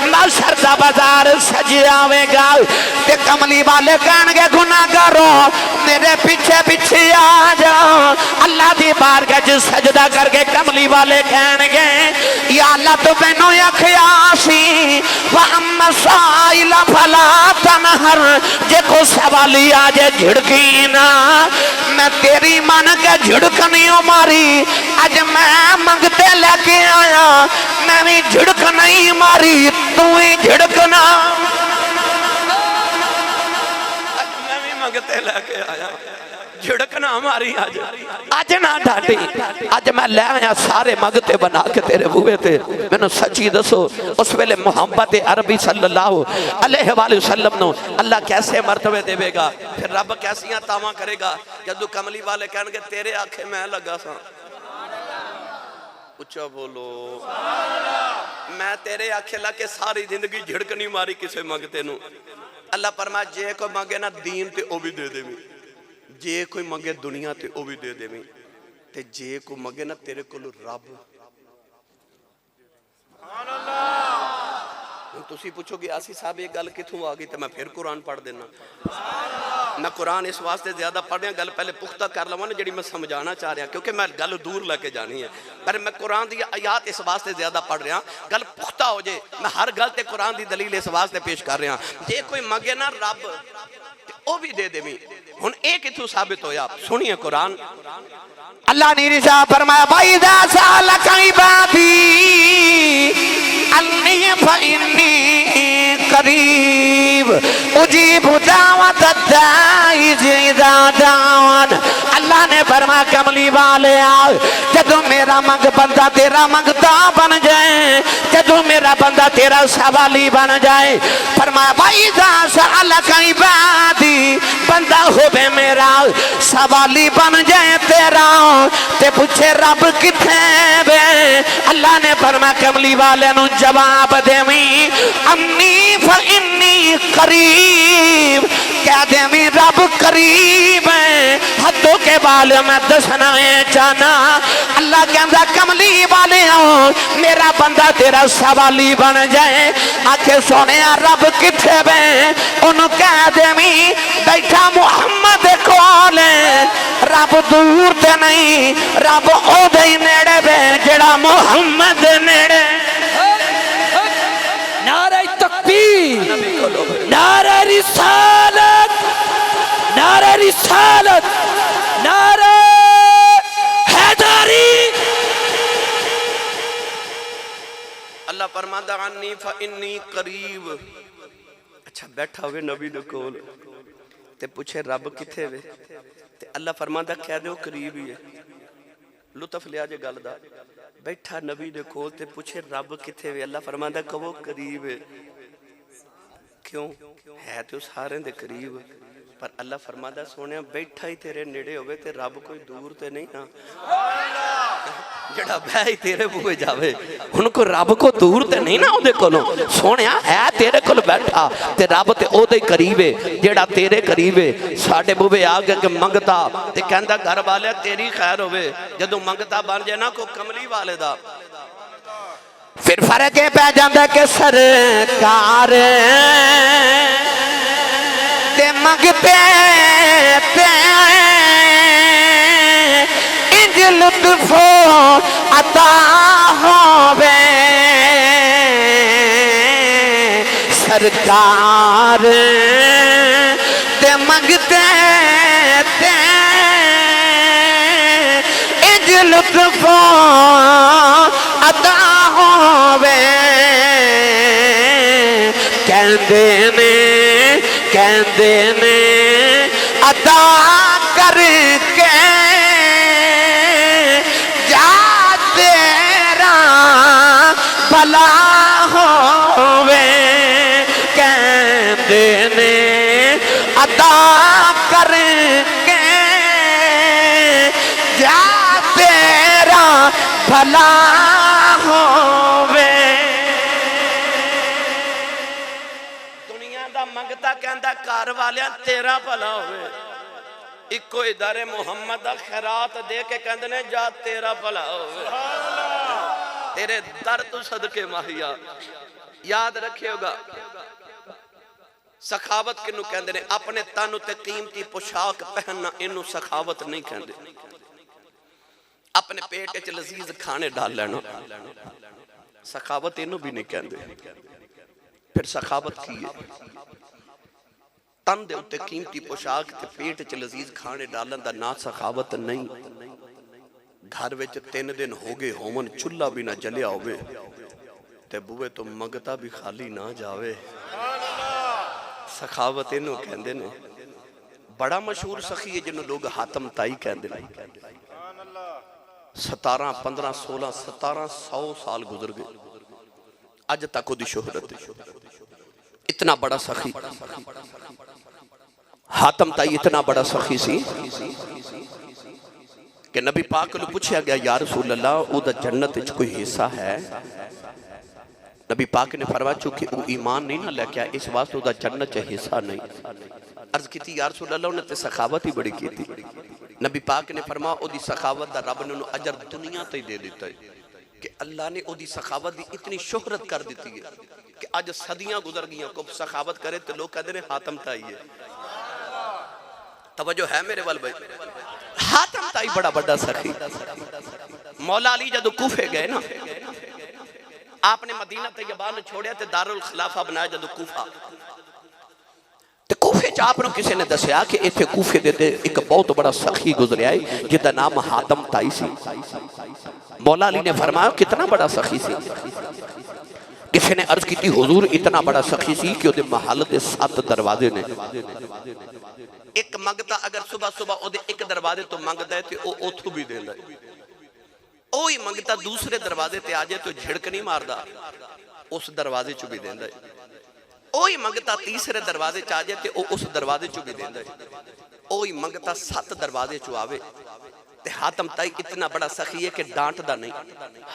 महशर दा बाजार सजिया होगा। ते कमली वाले कहणगे गुनाहगारो मेरे पीछे पीछे आ जाओ। अल्लाह दी बारगाह च सजदा करके कमली वाले कहणगे या अल्लाह तो मैनू आखिया सी व अम्मा साइला फला तनहर, जे को सवाली आ जाए झिड़की ना। मैं तेरी मन के झिड़क नहीं मारी, आज मैं मंगते लेके आया, मैं भी झिड़क नहीं मारी, तू ही झिड़कना। मैं भी मंगते लेके आया, झिड़कना हमारी आज ना डांटी। आज मैं ले आया सारे मंगते बना के तेरे बूहे ते। मैनू सच्ची दसो उस वेले मुहम्मद अरबी सल्लल्लाहु अलैहि वसल्लम नो अल्लाह कैसे मर्तबे देवेगा, फिर रब कैसियां तावां करेगा। जदों कमली वाले कहणगे तेरे आखे मैं लगा सा, उच्चा बोलो। मैं तेरे आखे ला के सारी जिंदगी झिड़क नहीं मारी किसी मंगते नू। अल्लाह फरमाया जे कोई मंगे ना दीन ते ओ भी दे देवी, जे कोई मंगे दुनिया ते ओ भी दे देवी, ते जे कोई मंगे ना तेरे कोल रब। तुसी पूछोगे आसी साहब ये गल किथों आ गई, तो मैं फिर कुरान पढ़ देना। मैं कुरान इस वास्ते ज्यादा पढ़ रहा, गल पहले पुख्ता कर लवां जी मैं समझाना चाह रहा, क्योंकि मैं गल दूर लेके जानी है। पर मैं कुरान की आयात इस वास्ते ज्यादा पढ़ रहा, गल पुख्ता हो जाए। मैं हर गल ते कुरान की दलील इस वास्ते पेश कर रहा। जे कोई मंगे ना रब वो भी दे देवी। हुण ये किथों साबित होया, सुनिए कुरान। अल्लाह ने इरशाद फरमाया वाइदा सालका इबादी अन्नी फइन्नी करीब उजीबु दावत दाई इज़ा दावन। अल्लाह ने फरमाया कमली वाले आओ, जदों मेरा मंग बंदा तेरा मंगता बन जाए, जदों मेरा बंदा तेरा सवाली बन जाए। फरमाया वाइदा सालका इबादी, बंदा होवे मेरा सवाली बन जाए तेरा, ते पूछे रब किथे वे। अल्लाह ने फरमाया कमली वाले नु जवाब देवी अन्नी फइन्नी करीब, कह देवी रब करीब है, हदों के बाल मैं दसना है चाहना। अल्लाह कहता कमली वाले हो मेरा बंदा तेरा सवाली बन जाए। आखे सोने रब किथे वे, उन्होंने कह देवी बैठा मुहम्मद कोल, रब दूर ते नहीं, रब ओदे ही नेड़े वे जेड़ा मुहम्मद नेड़े। नारे तकबीर, नारे रिसालत, नारे रिसालत, नारे हैदरी। अल्लाह फरमांदा अन्नी फइन्नी करीब। अच्छा बैठा हुए नबी दे कोल ते पूछे रब किथे वे, ते अल्लाह फरमांदा कह दो करीब ही है। लुत्फ लिया जे गल दा। बैठा नबी दे कोल ते पूछे रब किथे वे, अल्लाह फरमांदा कहो करीब है। क्यों है तो सारे दे करीब, पर अल्लाह फरमांदा सोने बैठा ही तेरे नेड़े होवे ते रब कोई दूर ते नहीं ना, जड़ा बह ही तेरे बूहे जावे उनको रब को दूर ते नहीं ना ओदे कोलों। सोनिया है तेरे कोल बैठा ते रब ते ओदे करीब है जेड़ा तेरे करीब है। साडे बूहे आ के मंगता ते कहंदा घर वाले तेरी खैर होवे, जदों मंगता बन जाए ना को कमली वाले दा, फिर फर्क ये पै जाता कि सरकार ते मंगते ते इंज लुत्फो अता होवे। सरकार ते मंगते ते इंज लुत्फो अता होवे। कहते ने अदा करके जा तेरा भला होवे। कहते ने अदा करके जा तेरा भला होवे। दुनिया दा मंगता कहंदा घर वालियां तेरा भला होवे, इको इदारे मुहम्मद दा खैरात दे के कहंदे ने जा तेरा भला होवे। तेरे दर तो सदके माहिया याद रखिएगा। सखावत किनू कहंदे ने, अपने तन उत्ते कीमती पोशाक पहनना इनू सखावत नहीं कहंदे। अपने पेट च लजीज खाने डाल लेना सखावत इनू भी नहीं कहंदे। फिर सखावत की है? तन दे उत्ते कीमती पोशाक ते पेट च लजीज खाने डालन दा ना सखावत नहीं। घर विच 3 दिन हो गए होवन चुल्हा भी ना जलिया होवे ते बुए तो मंगता भी खाली ना जावे। सखावत इनू कहंदे ने। बड़ा मशहूर सखी है जिन्होंने लोग हातम ताई कहंदे ने। 17, 15, 16, 1700 साल गुजर गए, अज तक उदी शोहरत इतना बड़ा सखी। हातम ताई इतना बड़ा सखी सी कि नबी पाक को पूछा गया या रसूल अल्लाह ओदा जन्नत विच कोई हिस्सा है। नबी पाक ने फरमाया चूंकि वो ईमान नहीं ना लेके आया इस वास्ते ओदा जन्नत च हिस्सा नहीं। अर्ज की या रसूल अल्लाह उन्हें ते सखावत ही बड़ी की थी। नबी पाक ने फरमाया ओदी सखावत दा रब ने उन्हें अजर दुनिया ते दे दिता है कि अल्लाह ने ओदी सखावत की इतनी शोहरत कर दी है कि अज सदियां गुजर गई को सखावत करे तो लोग कहते हैं हातम ताई है। तवज्जो है मेरे वाल भाई, हातम ताई बड़ा बड़ा सखी। मौला अली जदों कूफे गए ना, आपने मदीना तैयबा ने छोड़िया ते दारुल खिलाफा बनाया जदों कूफा। ते कूफे च आपनों किसी ने दसिया कि इत्थे कूफे दे एक बहुत बड़ा सखी गुजरिया है जिसका नाम हातम ताई सी। मौला अली ने फरमाया कितना बड़ा सखी सी। किसी ने अर्ज की हुजूर इतना बड़ा सखी सी कि उहदे महल दे 7 दरवाजे ने। एक मंगता अगर सुबह सुबह उहदे एक दरवाजे तो मंगदा है तो ओ ओथों भी देंदा है। ओही मंगता दूसरे दरवाजे ते आ जाए तो झिड़क नहीं मारदा, उस दरवाजे चो भी देंदा है। ओही मंगता तीसरे दरवाजे च आ जाए तो उस दरवाजे चो भी देंदा है। ओही मंगता 7 दरवाजे चो आवे। ते हातम ताई इतना बड़ा सखी है कि डांटदा नहीं,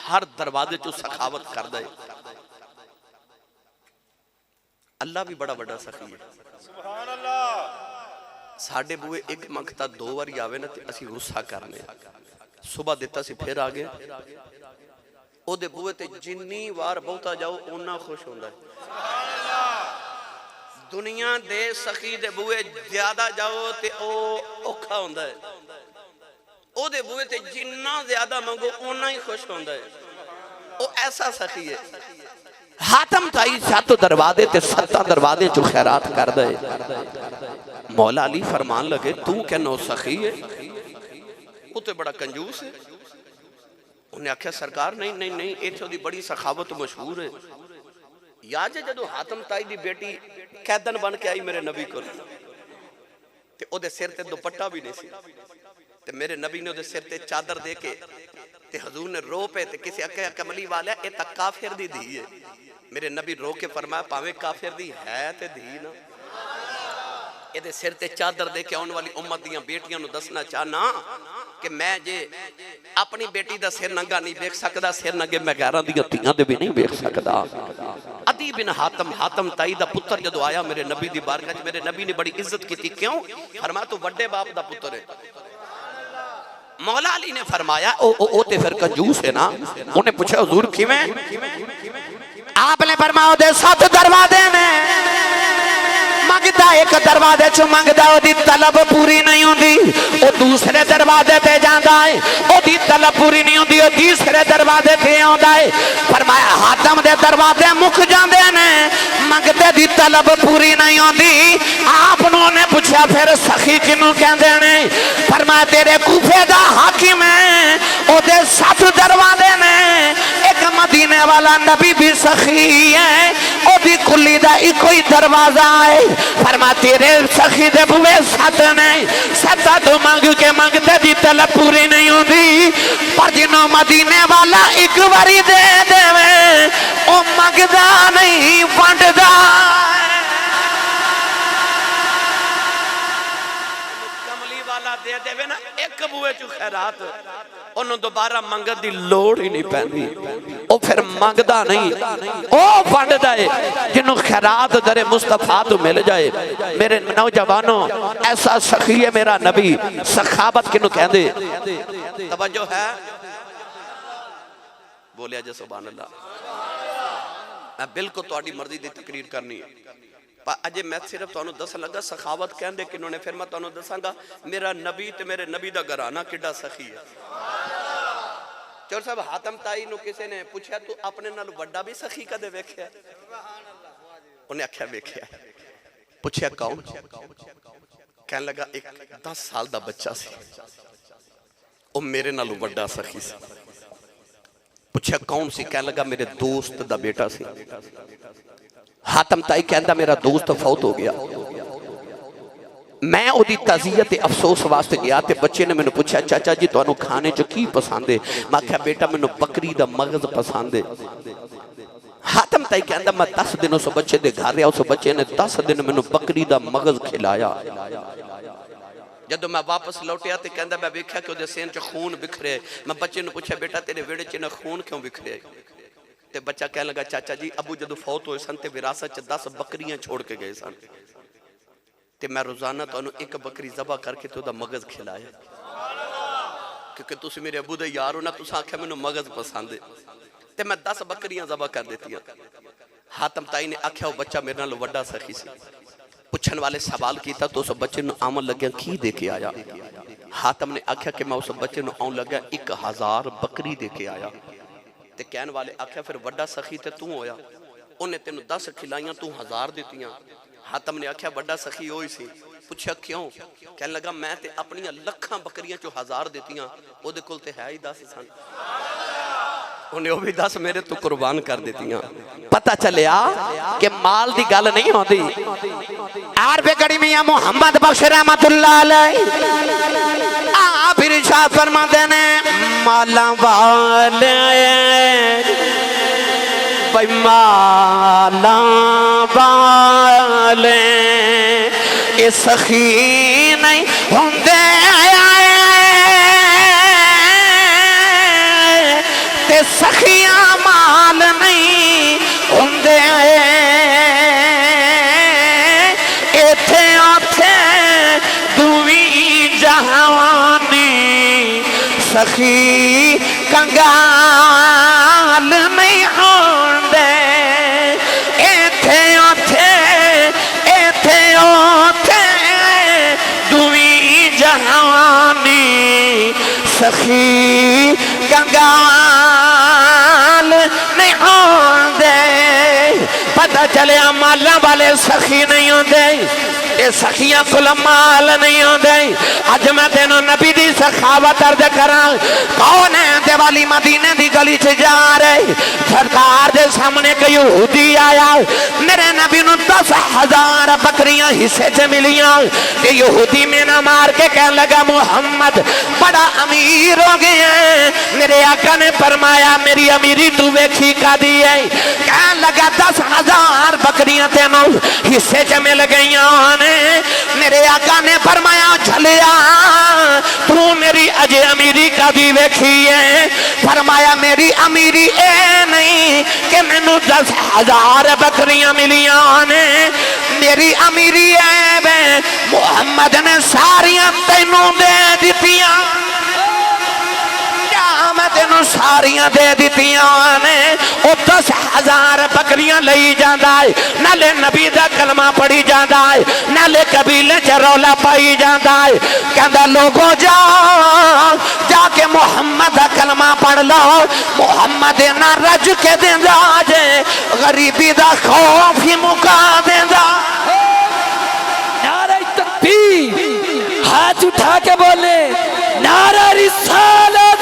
हर दरवाजे चो सखावत करदा है। अल्लाह भी बड़ा बड़ा सखी है। सुभान अल्लाह। साडे बुए एक मंगता 2 बारी आवे ना ते असीं गुस्सा करने। सुबह दिता सी फिर आ गए, ओदे बुए ते जिन्नी वार बहुता जाओ उन्ना खुश होंदा है। दुनिया दे सखी दे बुए ज्यादा जाओ ते ओ औखा होंदा है। ओदे बुए ते जिन्ना ज्यादा मंगो उन्ना ही खुश होंदा है। ओ ऐसा सखी है। हातम ताई 7 दरवाजे ते 7 दरवाजे चो खैरात करदा है। मौला अली फरमान लगे तू कहनो सखी है, वो तो बड़ा कंजूस है। उन्हें आख्या सरकार नहीं नहीं नहीं इत्थे दी बड़ी सखावत मशहूर है। याद है जदों हातम ताई दी बेटी कैदन बन के आई मेरे नबी को ते ओदे सिर ते दुपट्टा भी नहीं सी ते मेरे नबी ने ओदे सिर ते चादर दे के ते हुजूर ने रो पे ते किसी आख्या कमली वाला ए तां काफिर दी धी है। मेरे नबी रो के फरमाया भावें काफिर दी है ते धी ना, एदे सिर ते चादर दे के आने वाली उम्मत दियां बेटियां नु दसना चाहना कि मैं जे अपनी बेटी दा सिर नंगा नहीं देख सकदा, सिर नंगे मैं गैरां दियां धीआं दे भी नहीं देख सकदा। अदी बिन हातम, हातम ताई दा पुत्र जदों आया मेरे नबी दी बारगाह च, मेरे नबी ने बड़ी इज्जत की। क्यों? फरमाया तू वड्डे बाप दा पुत्र है। मौला अली ने फरमाया ओ ते फिर कंजूस है ना। उन्हें पूछा हुजूर किवें? आपने फरमाया दे 7 दरवाजे ने मंगदा एक दरवाजे चो मंगदा ओदी तलब पूरी नहीं होंदी, ओ दूसरे दरवाजे पे जांदा है ओदी तलब पूरी नहीं होंदी, ओ तीसरे दरवाजे पे आंदा है। फरमाया हातम दे दरवाजे मुक जांदे ने मंगदे दी तलब पूरी नहीं होंदी। आपनों ने पूछा फिर सखी किनू कहंदे ने? फरमाया तेरे कूफे दा हाकिम है, ओदे 7 दरवाजे ने, एक मदीने वाला नबी भी सखी है, ओदी कुली दा इको ही दरवाजा है। फरमा तेरे सखी दे बुए 7 ने, 7 तो मंग के मंगते दी तलब पूरी नहीं होती, पर जिन्हों मदीने वाला एक बारी दे देवे ओ मंगदा नहीं वंडदा। कमली वाला दे देवे ना एक बुए चो खैरात, ओनू दोबारा मंगत दी लोड़ ही नहीं पैंदी। ओ फिर मंगदा नहीं, ओ वंडदा है। जिन्हों खैरात दरे मुस्तफा तो मिल जाए। मेरे नौजवानों ऐसा सखी है मेरा नबी। सखावत किनू कहंदे? तवज्जो है, बोलिया जे सुभान अल्लाह। मैं बिल्कुल तुहाडी मर्जी दी तकरीर करनी है, पर अजे मैं सिर्फ तुहानू दस लगा सखावत कहंदे किनू ने। फिर मैं तुहानू दसांगा मेरा नबी ते मेरे नबी दा घराना किड्डा सखी है। चौर साहब हातम ताई नु किसी ने पूछा तू अपने नाल वड्डा भी सखी कदे वेख्या? उन्हें आख्या वेख्या। पूछया कौन? कहने लगा एक 10 साल दा बच्चा सी, ओ मेरे नाल वड्डा सखी सी। पूछया कौन सी? कहने लगा मेरे दोस्त दा बेटा सी। हातम ताई कहंदा मेरा दोस्त फौत हो गया, मैं ओदी ताज़ियत अफसोस वास्ते गया ते बच्चे ने मैनू पूछा चाचा जी तुहानू खाने च की पसंद है? मैं आख्या बेटा मैनू बकरी दा मगज पसंद है। हातम ताई कहंदा मैं 10 दिन उस बच्चे दे घर रहा, उस बच्चे ने 10 दिन मैनू बकरी दा मगज खिलाया। जदों मैं वापस लौटिया तो कहता मैं वेख्या कि उहदे सीने च खून बिखरे। मैं बच्चे नूं पूछा बेटा तेरे वेड़े च खून क्यों बिखरे? ते बच्चा कहने लगा चाचा जी अबू जदों फौत होए सन ते विरासत च 10 बकरियां छोड़ के गए सन ते मैं रोजाना तुहानूं एक बकरी ज़बह करके तो उहदा मगज खिलाया क्योंकि तुसी मेरे अबू दे यार हो ना। तुसां आख्या मैनूं मगज पसंद है ते मैं 10 बकरियां ज़बह कर दित्तियां। हातम ताई ने आख्या वो बच्चा मेरे नाल वड्डा सखी सी। पुछन वाले सवाल किया तो उस बच्चे नूं आमन लग्या की दे के आया? हातम ने आख्या कि मैं उस बच्चे नूं आउण लग्या 1000 बकरी दे के आया। ते कहन वाले आख्या फिर वड्डा सखी ते तू होया, उन्हें तेनू 10 खिलाइयां तू 1000 दित्तियां। हातम ने आख्या वड्डा सखी ओही सी। पूछा क्यों? कहन लगा मैं ते अपनी लखां बकरियां चो 1000 दित्तियां, ओदे कोल ते है ही 10 सन, उन्हें वो भी 10 मेरे तो कुर्बान कर दित्तियां। पता चलिया कि माल दी गल नहीं होती। आरबे गड़ी मियां मोहम्मद बख्श रहमतुल्लाह अलैह आप इरशाद फरमाते ने माला वाले भाई माला वाले ये सखी नहीं होंदे ते सखियां माल नहीं होंदे इथे उथे दुवी जहानी सखी कंगाल नहीं होंदे इथे उथे दुवी जहानी सखी कंगाल नहीं होंदे। पता चले माला वाले सखी नहीं होंदे, ये सखियां कुल माल नहीं होंदे। अज मैं तेनों नबी दी सखावत अर्ज करां। कौन है दिवाली मदीने दी गली च जा रहे, सरकार दे सामने एक यहूदी आया, मेरे नबी नूं 10,000 बकरियां हिस्से च मिलियां। ते यहूदी मेना मार के कहने लगा मुहम्मद बड़ा अमीर हो गया है। मेरे आका ने फरमाया मेरी अमीरी तू वेखी कादी है? कहने लगा 10,000 बकरियां तेनों हिस्से च मिल गईयां ने। मेरे आका ने फरमाया झलिया तू मेरी अजे अमीरी कादी वेखी है? फरमाया मेरी अमीरी ए नहीं कि मैनू 10,000 बकरियां मिलियां ने, मेरी अमीरी है वे मुहम्मद ने सारियां तेनू दे दित्तियां। मैं तेनू सारियां दे दित्तियां ने। वो 10,000 बकरियां लई जांदा है, नाले नबी दा कलमा पढ़ी जांदा है, नाले कबीले च रौला पाई जांदा है। कहंदा लोगो जाओ जाके मुहम्मद दा कलमा पढ़ लो, मुहम्मद ना रज के देंदा जे गरीबी दा खौफ ही मुका देंदा। नारे तकबीर, हाथ उठा के बोले नारा रिसालत।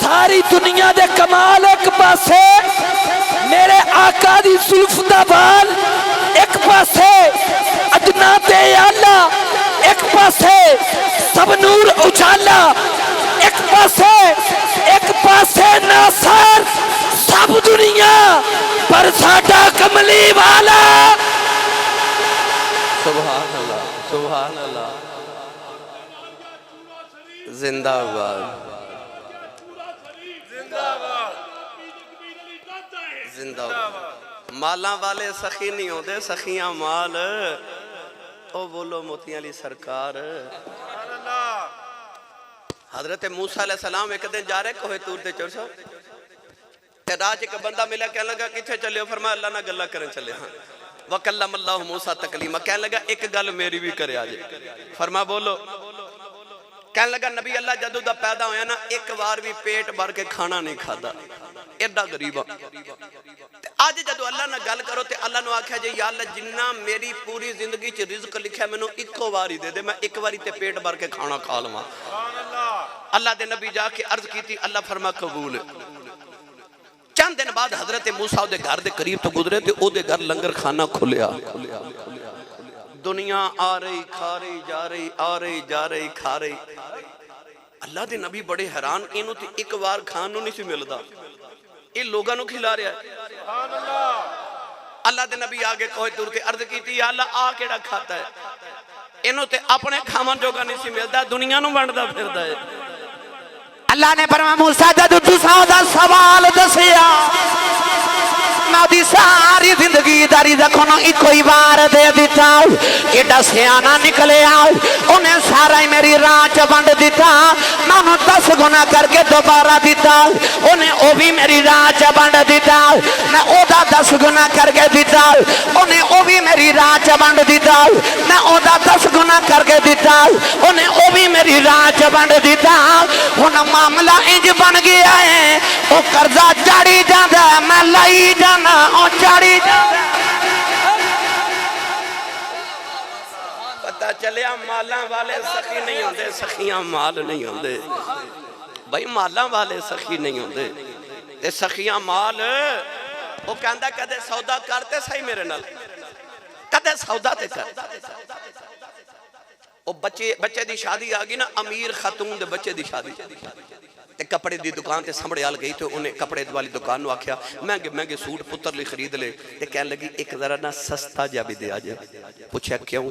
सारी दुनिया दे कमाल एक पासे, मेरे आका दी जुल्फ दा बाल एक पासे, अदना ते आला एक पासे, सब नूर उजाला एक पासे नासर सब दुनिया पर साडा कमली वाला। सुभान अल्लाह, सुभान अल्लाह, जिंदाबाद जिंदाबाद। माला वाले सखी नहीं होते, सखियां माल। ओ बोलो मोतियां अली सरकार। हजरत मूसा अलैहिस्सलाम एक दिन जा रहे कोहे तूर दे चढ़ ते राज एक बंदा मिला, कहने लगा किथे चले हो? फरमाया अल्लाह नाल गल्लां करन चले हां। वकल्लम अल्लाह मूसा तकलीमा। कहने लगा एक गल मेरी भी करे आज। फरमा बोलो। कहने लगा नबी अल्लाह जदों दा पैदा होया ना एक बार भी पेट भर के खाना नहीं खाता, एडा गरीब। अज जदों अल्लाह नाल गल करो ते अल्लाह नूं आख्या जे या अल्लाह जिन्ना मेरी पूरी जिंदगी च रिज़्क लिखा मैनूं इक्को बार ही दे दे, मैं एक बारी ते पेट भर के खाना खा लवां। अल्लाह दे नबी जाके अर्ज की, अल्लाह फरमा कबूल। चंद दिन बाद हजरत मूसा उहदे घर दे करीब तो गुजरे ते उहदे घर लंगर खाना खुलिया। दुनिया आ रही खा रही जा रही, आ रही जा रही खा रही। अल्लाह दे नबी बड़े हैरान, इनू तो एक बार खान नूं नहीं सी मिलदा, ये लोगों नूं खिला रहा है। अल्लाह दे नबी आगे कोई तुर के अर्ज की, अल्लाह आ केड़ा खाता है? इन्हों ते अपने खावन जोगा नहीं सी मिलता, दुनिया नूं वंडदा फिरदा है। अल्लाह ने फरमाया मूसा जद तुसां दा सवाल दसिया मैं सारी जिंदगी दारी रखो ना इको ही बार दे दिता, एडा सियाना निकले उन्हें सारा ही मेरी राह च वंड दिता, मैं उन्हें 10 गुना करके दोबारा दिता, उन्हें वो भी मेरी राह च वंड दिता, मैं ओदा 10 गुना करके दिता, उन्हें वो भी मेरी राह च वंड दिता, मैं ओदा 10 गुना करके दिता, उन्हें वो भी मेरी राह च वंड दिता। हुण मामला इंज बन गया है वो कर्जा चढ़ी जाता मैं लाई जाना और चढ़ी जाता। पता चलिया माला वाले सखी नहीं होंगे, सखियां माल नहीं होंगे भाई, माला वाले सखी नहीं होंगे ते सखियां माल। वो कहता कदे सौदा करते सही मेरे नाल, कदे सौदा ते कर। वो बच्चे दी शादी आ गई ना, अमीर खातून दे बच्चे दी शादी ते कपड़े दी दुकान ते सामने आल गई तो उन्हें कपड़े वाली दुकान नूं आख्या महंगे महंगे सूट पुत्र लिए खरीद ले, ते कहन लगी एक जरा ना सस्ता जा भी दे आ जा। पूछा क्यों?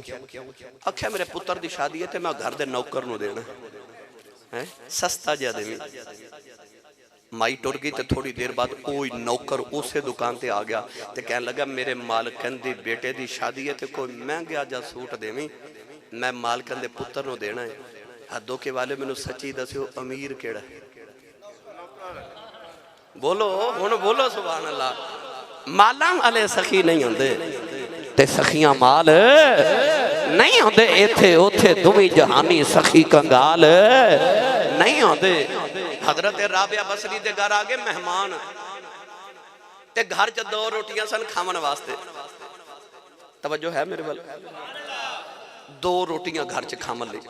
आख्या मेरे पुत्र दी शादी है ते मैं घर दे नौकर नूं देना है, सस्ता जा देवी। माई टुर गई तो थोड़ी देर बाद कोई नौकर उसे दुकान ते आ गया ते कहन लगा मेरे मालकन दी बेटे दी शादी है ते कोई महंगा जा सूट देवी, मैं मालकन दे पुत्र नूं देना है। हदों के वाले मैनू सच्ची दस्यो अमीर केड़ा है? बोलो हुण बोलो सुभान अल्लाह। माला वाले सखी नहीं होंदे ते सखियां माल नहीं होंदे, इथे उथे दुवी जहानी सखी कंगाल नहीं होंदे। हजरत राबिया बसरी दे घर आ गए मेहमान ते घर च 2 रोटियां सन खावन वास्ते। तवज्जो है मेरे वाल? 2 रोटियां घर च खावन लई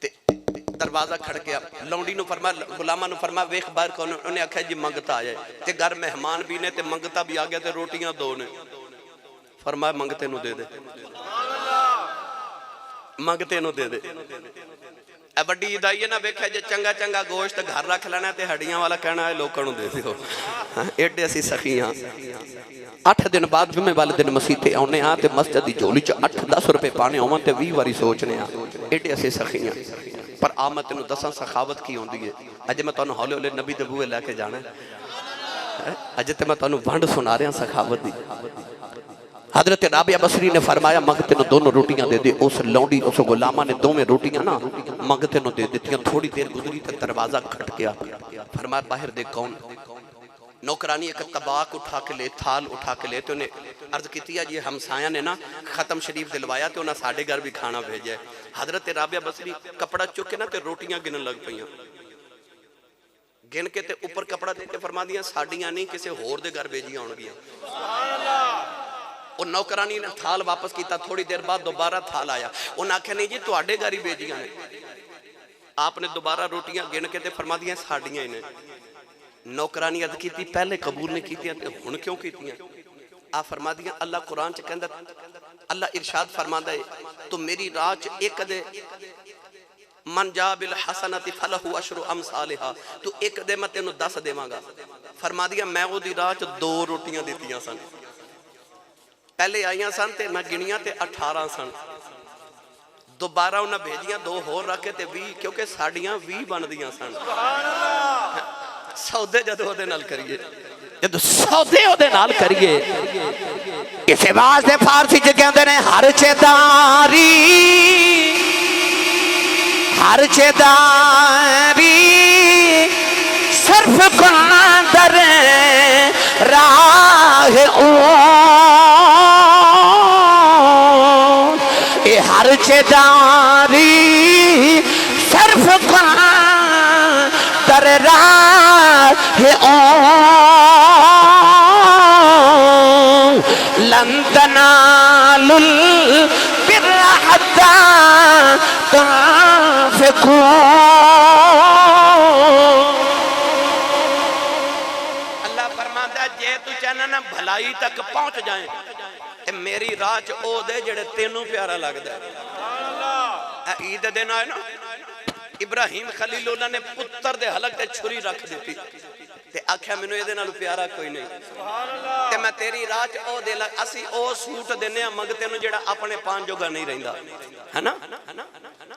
ते दरवाजा खड़किया, लौंडी नूं फरमा गुलामा नूं फरमा वेख बाहर कौन? उन्हें आख्या जी मंगता आया ते घर मेहमान भी ने ते मंगता भी आ गया ते रोटियां 2 ने। फरमाया मंगते नूं दे दे, मंगते नूं दे दे। वड्डी ईद आई है ना, वेख्या जे चंगा चंगा गोश्त घर रख लेना ते हड्डियां वाला कहना है लोगों नूं दे दिओ। एडे असीं सखी हां। 8 दिन बाद जुम्मे वाले दिन मसीते आने ते मस्जिद की झोली च 8-10 रुपए पाने होवन ते 20 बारी सोचने एडे असीं सखी हां। पर आ मैं तेनों दसा सखावत की होंदी है। अज मैं तुहानूं हौले हौले नबी दे बूहे लैके जाना है। अज ते मैं तुहानूं वंड सुना रहा सखावत दी। हजरत राबिया बसरी ने फरमाया मंगते नूं 2 रोटियां दे दे। उस लौंडी उस गुलामा ने 2 रोटियां ना मंगते नूं दे दित्तियां। थोड़ी देर गुजरी तो दरवाजा खटकिया। फरमाया बाहर दे कौन? नौकरानी एक तबाक उठा के ले, थाल उठा के ले, तो उन्हें अर्ज की जी हमसाया ने ना खत्म शरीफ दिलवाया तो उन्हें साढ़े घर भी खाना भेजा है। हजरत राबिया बसरी कपड़ा चुक के ना ते रोटियां गिनन लग पईयां। गिन के ते ऊपर कपड़ा दे के फरमा दिया साड़ियां नहीं किसी होर दे घर भेजियां होणगियां। और नौकरानी ने थाल वापस किया। थोड़ी देर बाद दोबारा थाल आया, उन्हें आख्या नहीं जी तुहाडे घर ही भेजियां ने। आपने दोबारा रोटियां गिन के ते फरमा दिया साड़ियां ही ने। नौकरानी अर्ज की पहले कबूल ने की हुण क्यों कीतियां? आ फरमा दिया अल्लाह कुरान च कहंदा, अल्लाह इरशाद फरमांदा है तो मेरी राह च एक दे मन जा बिल हसनति फलहु अशरु अमसालिहा, तू एक दे मैं तेनू 10 देवांगा। फरमा दिया मैं ओदी राह च 2 रोटियां दित्तियां सन। पहले आईयां सन ते मैं गिनियां ते 18 सन। दोबारा उन्हें भेजियां 2 होर रख के ते 20, क्योंकि साड़ियां 20 बनदियां सन। सौदे जदों ओदे नाल करिए, जदों सौदे ओदे नाल करिए। इसे वास्ते फारसी च कहंदे ने हर चेदारी, हर चेदारी सिर्फ कुनादर राह ओ, ये हर चेदारी सिर्फ कुनादर राह ओ, लंदनालुल बिरहता ताफिकू। अल्लाह फरमांदा जे तू चाहना ना भलाई तक पहुंच जाए ते मेरी राह च ओ दे जेड़े तेनू प्यारा लगदा है। ईद दे दिन आए ना, इब्राहिम खलीलुल्लाह ने पुत्र दे हलक ते छुरी रख दी ते आख्या मैनू ये प्यारा कोई नहीं ते मैं तेरी राह च ओ दे लग असी ओ सूट देने मंगते नु जेड़ा अपने पान जोगा नहीं रहिंदा है ना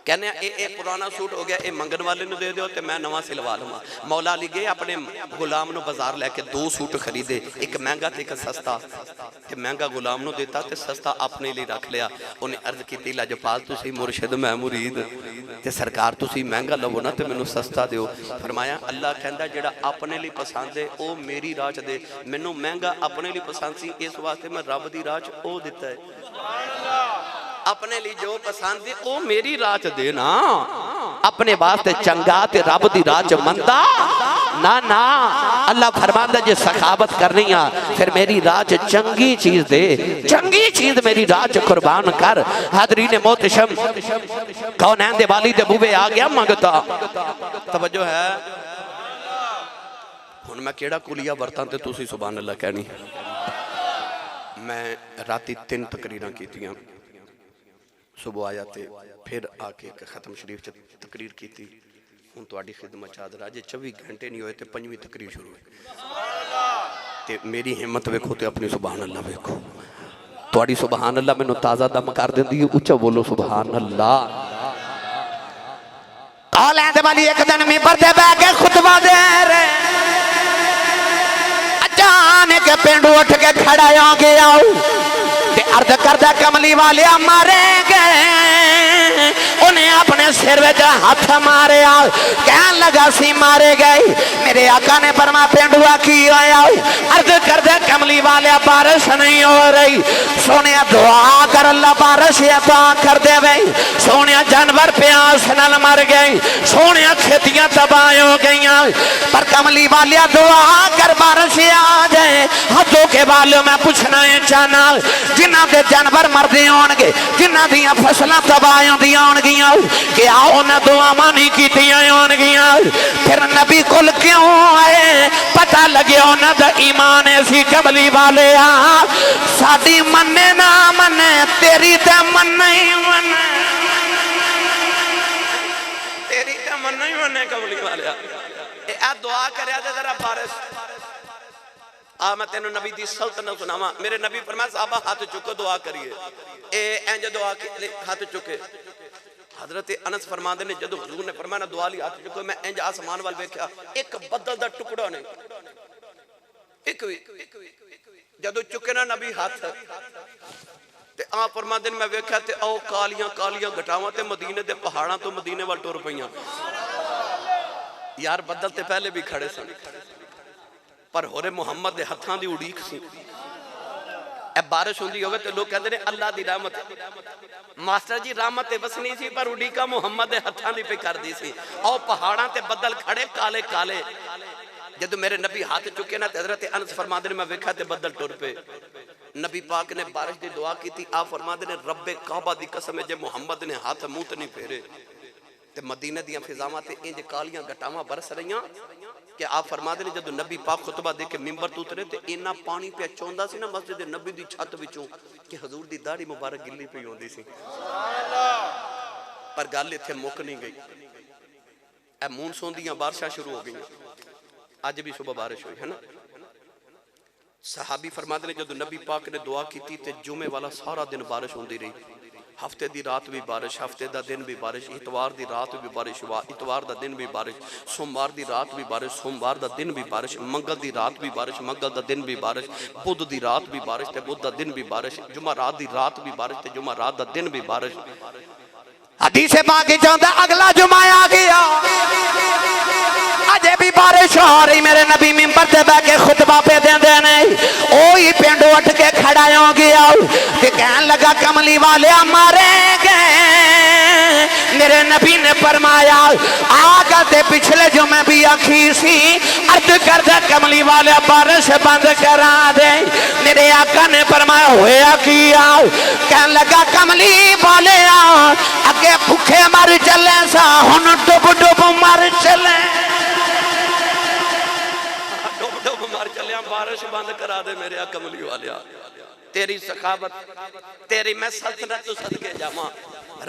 कहने ए पुराना सूट हो गया ये मंगन वाले नु दे दो ते मैं नवा सिलवा लूंगा मौला अली गए अपने गुलाम नु बाजार लैके 2 सूट खरीदे एक महंगा ते एक सस्ता ते महंगा गुलाम नु देता ते सस्ता अपने लिए रख लिया उन्हें अर्ज की लजपाल तुसी मुर्शिद मैं मुरीद ते सरकार तुसी महंगा लवो ना ते मैनू सस्ता दिओ फरमाया अल्लाह कहंदा जेड़ा अपने लिए पसंद है वो मेरी राह च दे मैनू महंगा अपने लिए पसंद सी इस वास्ते मैं रब दी राह च ओ दिता है अपने लिए जो पसंद है वो मेरी राह च दे ना अपने वास्ते चंगा ते रब दी राह च मंदा ना ना अल्लाह फरमांदा जे सखावत करनी आ फिर मेरी राह च चंगी चीज दे चंगी चीज मेरी राह च कुर्बान कर हाज़रीन मोहतरम कौनैन दे वाली दे बूहे आ गया मंगता तवज्जो है हुण मैं केड़ा कुलिया वरतां ते तुसी सुभान अल्लाह कहनी मैं राती 3 तकरीरां कीतियां सुबह आया तो फिर आके खत्म शरीफ च तकरीर की हूँ तुहाडी खिदमत चादर अजे 24 घंटे नहीं होए तो 5वीं तकरीर शुरू हुई तो मेरी हिम्मत वेखो तो अपनी सुभान अल्लाह वेखो तुहाडी सुभान अल्लाह मैनू ताज़ा दम कर देंदी है उच्चा बोलो सुभान अल्लाह औलाद वाली एक दिन मिंबर ते बैठ के खुतबा दे रहे अचानक पिंडू उठ के खड़ा हो गया अर्ज करदा कमली वाले मारे गए उन्हें अपने सिर में हाथ मारे कहन लगा सी मारे गए मेरे आका ने फरमा पेंडुआ की होया अर्ज करदा कमली वाले बारिश नहीं हो रही सोने दुआ कर अल्लाह बारिश अता कर दे सोने जानवर प्यास नाल मर गए सोने खेतियां तबाह हो गई पर कमली वाले दुआ कर बारिश आ जाए हदों के वाले मैं पूछना है चाहना जिन्हां दे जानवर मरदे होणगे जिन्हां दियां फसलां तबाह होंदियां होणगियां क्या उन्हां दुआवां नहीं कीतियां होणगियां फिर नबी कोल क्यों आए पता लग्या उन्हां दा ईमान ऐसी कमली वाले साडी मन्ने ना मन्ने तेरी ते मन्ने ही मन्ने तेरी ते मन्ने ही मन्ने कमली वाले ए दुआ करया ते जरा बारिश आ मैं तेन नबी दी सल्तनत सुनावा मेरे नबी फरमाया साहबा हाथ चुको दुआ करिए ए इंज दुआ हाथ चुके हजरत अनस फरमाते ने जदों हुजूर ने फरमाया दुआ ली हाथ चुको मैं इंज आसमान वाल वेख्या एक बदल दा टुकड़ा नहीं एक भी जदों चुके ना नबी हाथ ते आ फरमाते ने मैं वेख्या ते ओ कालियां कालियां घटावां ते मदीने दे पहाड़ां तो मदीने वाल टुर पईयां यार बदल ते पहले भी खड़े सन पर होरे मुहम्मद दे हत्थां दी उड़ीक सी ए बारिश होंदी होवे ते लोग कहंदे ने अल्लाह दी रहमत मास्टर जी रहमत ते वसनी सी पर उड़ीका मुहम्मद दे हत्थां दी पे करदी सी ओ पहाड़ां ते बदल खड़े काले काले जद मेरे नबी हाथ चुके ना ते हजरत अनस फरमाते ने मैं वेखा ते बदल टुर पे नबी पाक ने बारिश दी दुआ की थी आ फरमाते ने रब्बे काबा दी कसम है जे मुहम्मद ने हाथ मुंह ते नहीं फेरे ते मदीने दियां फिजावां ते इंज कालियां घटावां बरस रहीआं कि आप फरमाते ने जब नबी पाक खुतबा दे के मिंबर तो उतरे तो इन्ना पानी पे चौंदा सी ना मस्जिद नबी दी छत विचों कि हजूर दी दाढ़ी मुबारक गिल्ली पई होंदी सी पर गल इत्थे मुक नहीं गई ए मूनसून दियां बारिशां शुरू हो गई अज भी सुबह बारिश हुई है ना सहाबी फरमाते ने जब नबी पाक ने दुआ की थी ते जुमे वाला सारा दिन बारिश होंदी रही हफ्ते दी रात भी बारिश हफ्ते दा दिन भी बारिश इतवार दी रात भी बारिश हुआ इतवार दा दिन भी बारिश सोमवार दी रात भी बारिश सोमवार दा दिन भी बारिश मंगल दी रात भी बारिश मंगल दा दिन भी बारिश बुध दी रात भी बारिश ते बुध दा दिन भी बारिश जुमा रात दी रात भी बारिश ते जुमा रात दा दिन भी बारिश हदीस पाक चाहता अगला जुमा आ गया अजे भी बारिश हो रही मेरे नबी मिंबर ते बैठ के खुतबा पे देंदे ने ओही पिंड उठ के खड़ा हो गया ते कहन लगा कमली वाले मारे गए मेरे नबी ने फरमाया आगा ते पिछले जुमे भी आखी सी अर्ज करदा कमली वाले बारिश बंद करा दे मेरे आका ने फरमाया होया की आओ कहन लगा कमली वाले अगे भूखे मर चले सा हुन डुब डुब मर चले डुब डुब मर चलिया बारिश बंद करा दे मेरे कमली वाले तेरी सखावत तेरी मैं सल्तनत तो सदके जावां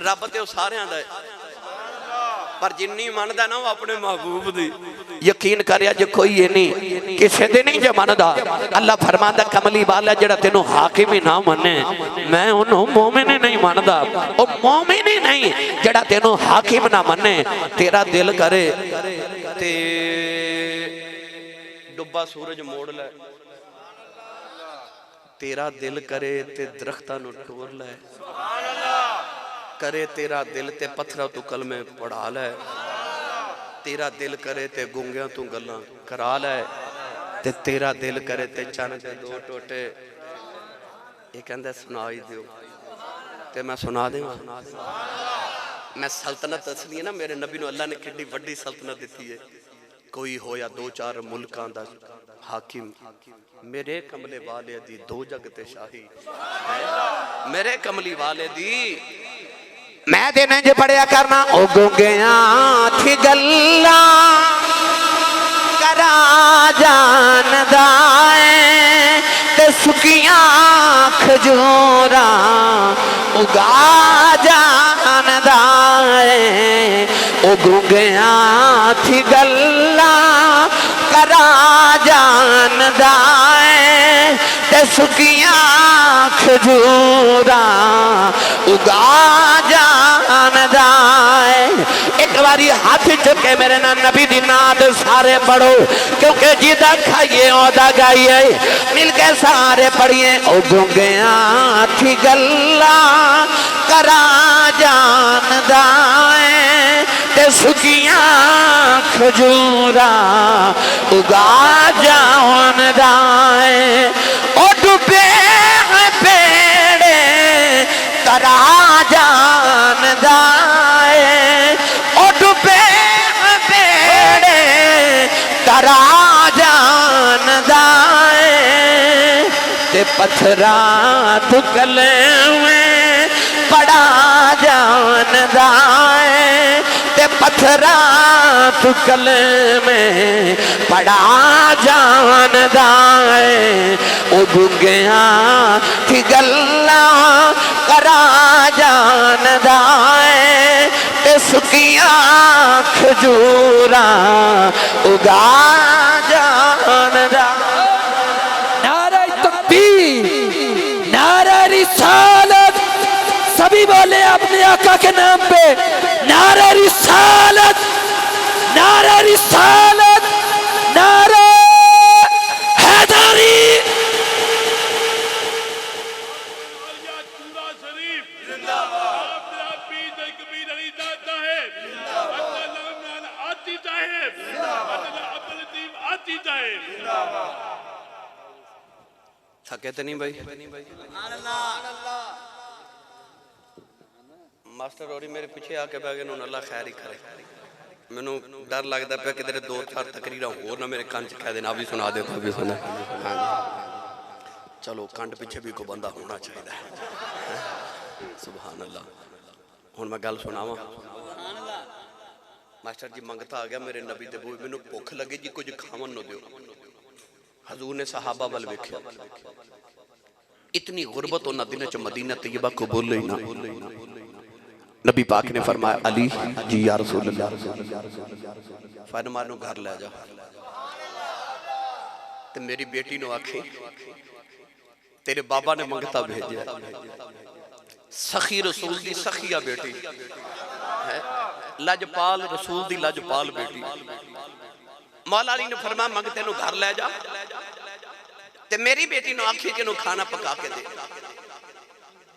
रब ते सारियां दा पर जिन्नी मनदा ना वो अपने महबूब दी यकीन करिया जो कोई ये नहीं किसी दे नहीं जो मनदा अल्लाह फरमांदा कमली वाला जेड़ा तेनू हाकिम ही ना मने मैं उन्होंने मोमिन ही नहीं मनदा ओ मोमिन ही नहीं जेड़ा तेनू हाकिम ना मने तेरा दिल करे ते डुब्बा सूरज मोड़ ले तेरा दिल करे ते दरख्तां नू टोर ले करे तेरा दिल ते पत्थरां तू कलमे पढ़ा ले तेरा दिल करे ते गुंगियां तू गल्लां करा ले ते तेरा दिल करे ते चन ते दो टोटे ये कहंदा सुना ही दियो ते मैं सुना देवां मैं सल्तनत दसनी है ना मेरे नबी नू अल्लाह ने कितनी वड्डी सल्तनत दी है कोई होया दो चार मुल्कां दा हाकिम मेरे कमले वाले दी दो जग ते शाही मेरे कमली वाले दी मैं दिन च पढ़िया करना ओ गुंगिया थी गल्ला करा जानदा ऐ ते सुकिया खजूरा उगा जानदा ऐ ओ गुंगिया थी गल्ला करा जानदा ऐ ते सुकिया खजूरा उगा जानदा ऐ एक बारी हाथ चुके मेरे ना नबी दी नाद सारे पढ़ो क्योंकि जिदा खाइए ओदा गाइए मिल के सारे पढ़िए ओ गुंगिया थी गल्ला करा जानदा ऐ ते सुकिया खजूरा उगा जानदा ऐ ओ डुबे पेड़े करा जानदा ऐ ओ डुबे पेड़े करा जानदा ऐ ते पत्थरा तू गले में पड़ा जानदा ऐ ते पत्थरा तू गले में पड़ा जानदा ऐ ओ गुंगिया थी गल्ला करा जानदा ऐ ते सुकिया खजूरा उगा जानदा नारे तकबीर नारे रिसालत सभी बोले अपने आका के नाम पे नारे रिसालत नारे रिसालत नारे हैदरी थके तो नहीं भाई मास्टर और मेरे पीछे आके बह गए अल्लाह खैर ही करे मैनू डर लगता पे कि दो चार तकरीर होर ना मेरे कान च कह देना भी सुना दे भी सुना हाँ चलो कंड पीछे भी कोई बंदा होना चाहिए सुभान अल्लाह हुण मैं गल सुनावा मास्टर जी मंगता आ गया मेरे नबी दे बूहे मैनू भुख लगी जी कुछ खावन नू दिओ हजूर ने सहाबा वल वेख्या इतनी गुरबत उन्हां दिनां च मदीना तैयबा को बोले ही ना नबी पाक ने फरमाया अली जी या रसूल अल्लाह फरमान नू घर ले जा ते मेरी बेटी नू आखी तेरे बाबा ने मंगता भेजा सखी रसूल दी सखिया बेटी है लजपाल रसूल दी लजपाल बेटी मौला अली ने फरमाया मंगते नू घर ले जा ते मेरी बेटी नू आखी कि नू खाना पका के दे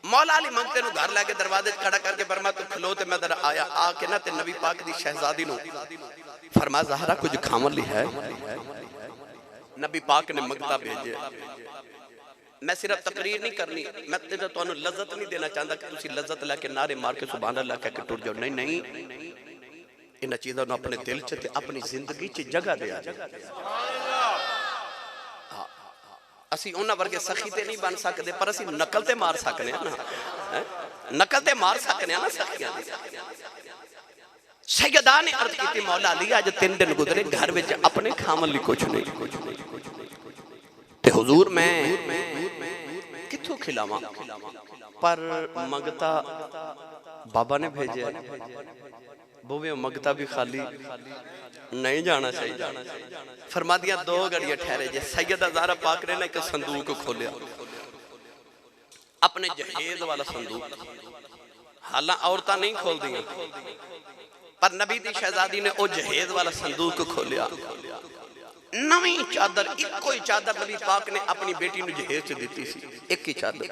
मौला अली मंगते नू घर लेके दरवाजे खड़ा करके फरमा तू खलो ते मैं आया आके ना ते नबी पाक दी शहजादी नू फरमा ज़हरा कुछ खावन ली है नबी पाक ने मंगता भेजे मैं सिर्फ तकरीर नहीं करनी मैं तेरे तो लज्जत नहीं देना चाहता कि तुसी लज्जत लेके नारे मार के सुभान अल्लाह कह के टुर जाओ नहीं नहीं इन चीज़ों को अपने दिल च ते अपनी जिंदगी च जगह दिया असी उन्हां वर्गे सखी ते नहीं बन सकते पर असी नकल ते मार सकने ना नकल ते मार सकने ना सखियां दी सैयदा ने अर्ज की मौला अली अज 3 दिन गुजरे घर में अपने खावन ली कुछ नहीं ते हुजूर मैं किथों खिलावा पर मंगता बाबा ने भेजे बुवे मंगता भी खाली नहीं जाना चाहिए। फरमा दिया 2 घड़ियां ठहरे जे सैयदा ज़हरा पाक ने ना एक संदूक खोलिया, अपने जहेज वाला संदूक। हालां औरतां नहीं खोल दी, पर नबी दी शहजादी ने वो जहेज वाला संदूक खोलिया। नवी चादर, इको ही चादर नबी पाक ने अपनी बेटी नूं जहेज च दिती सी, एक ही चादर।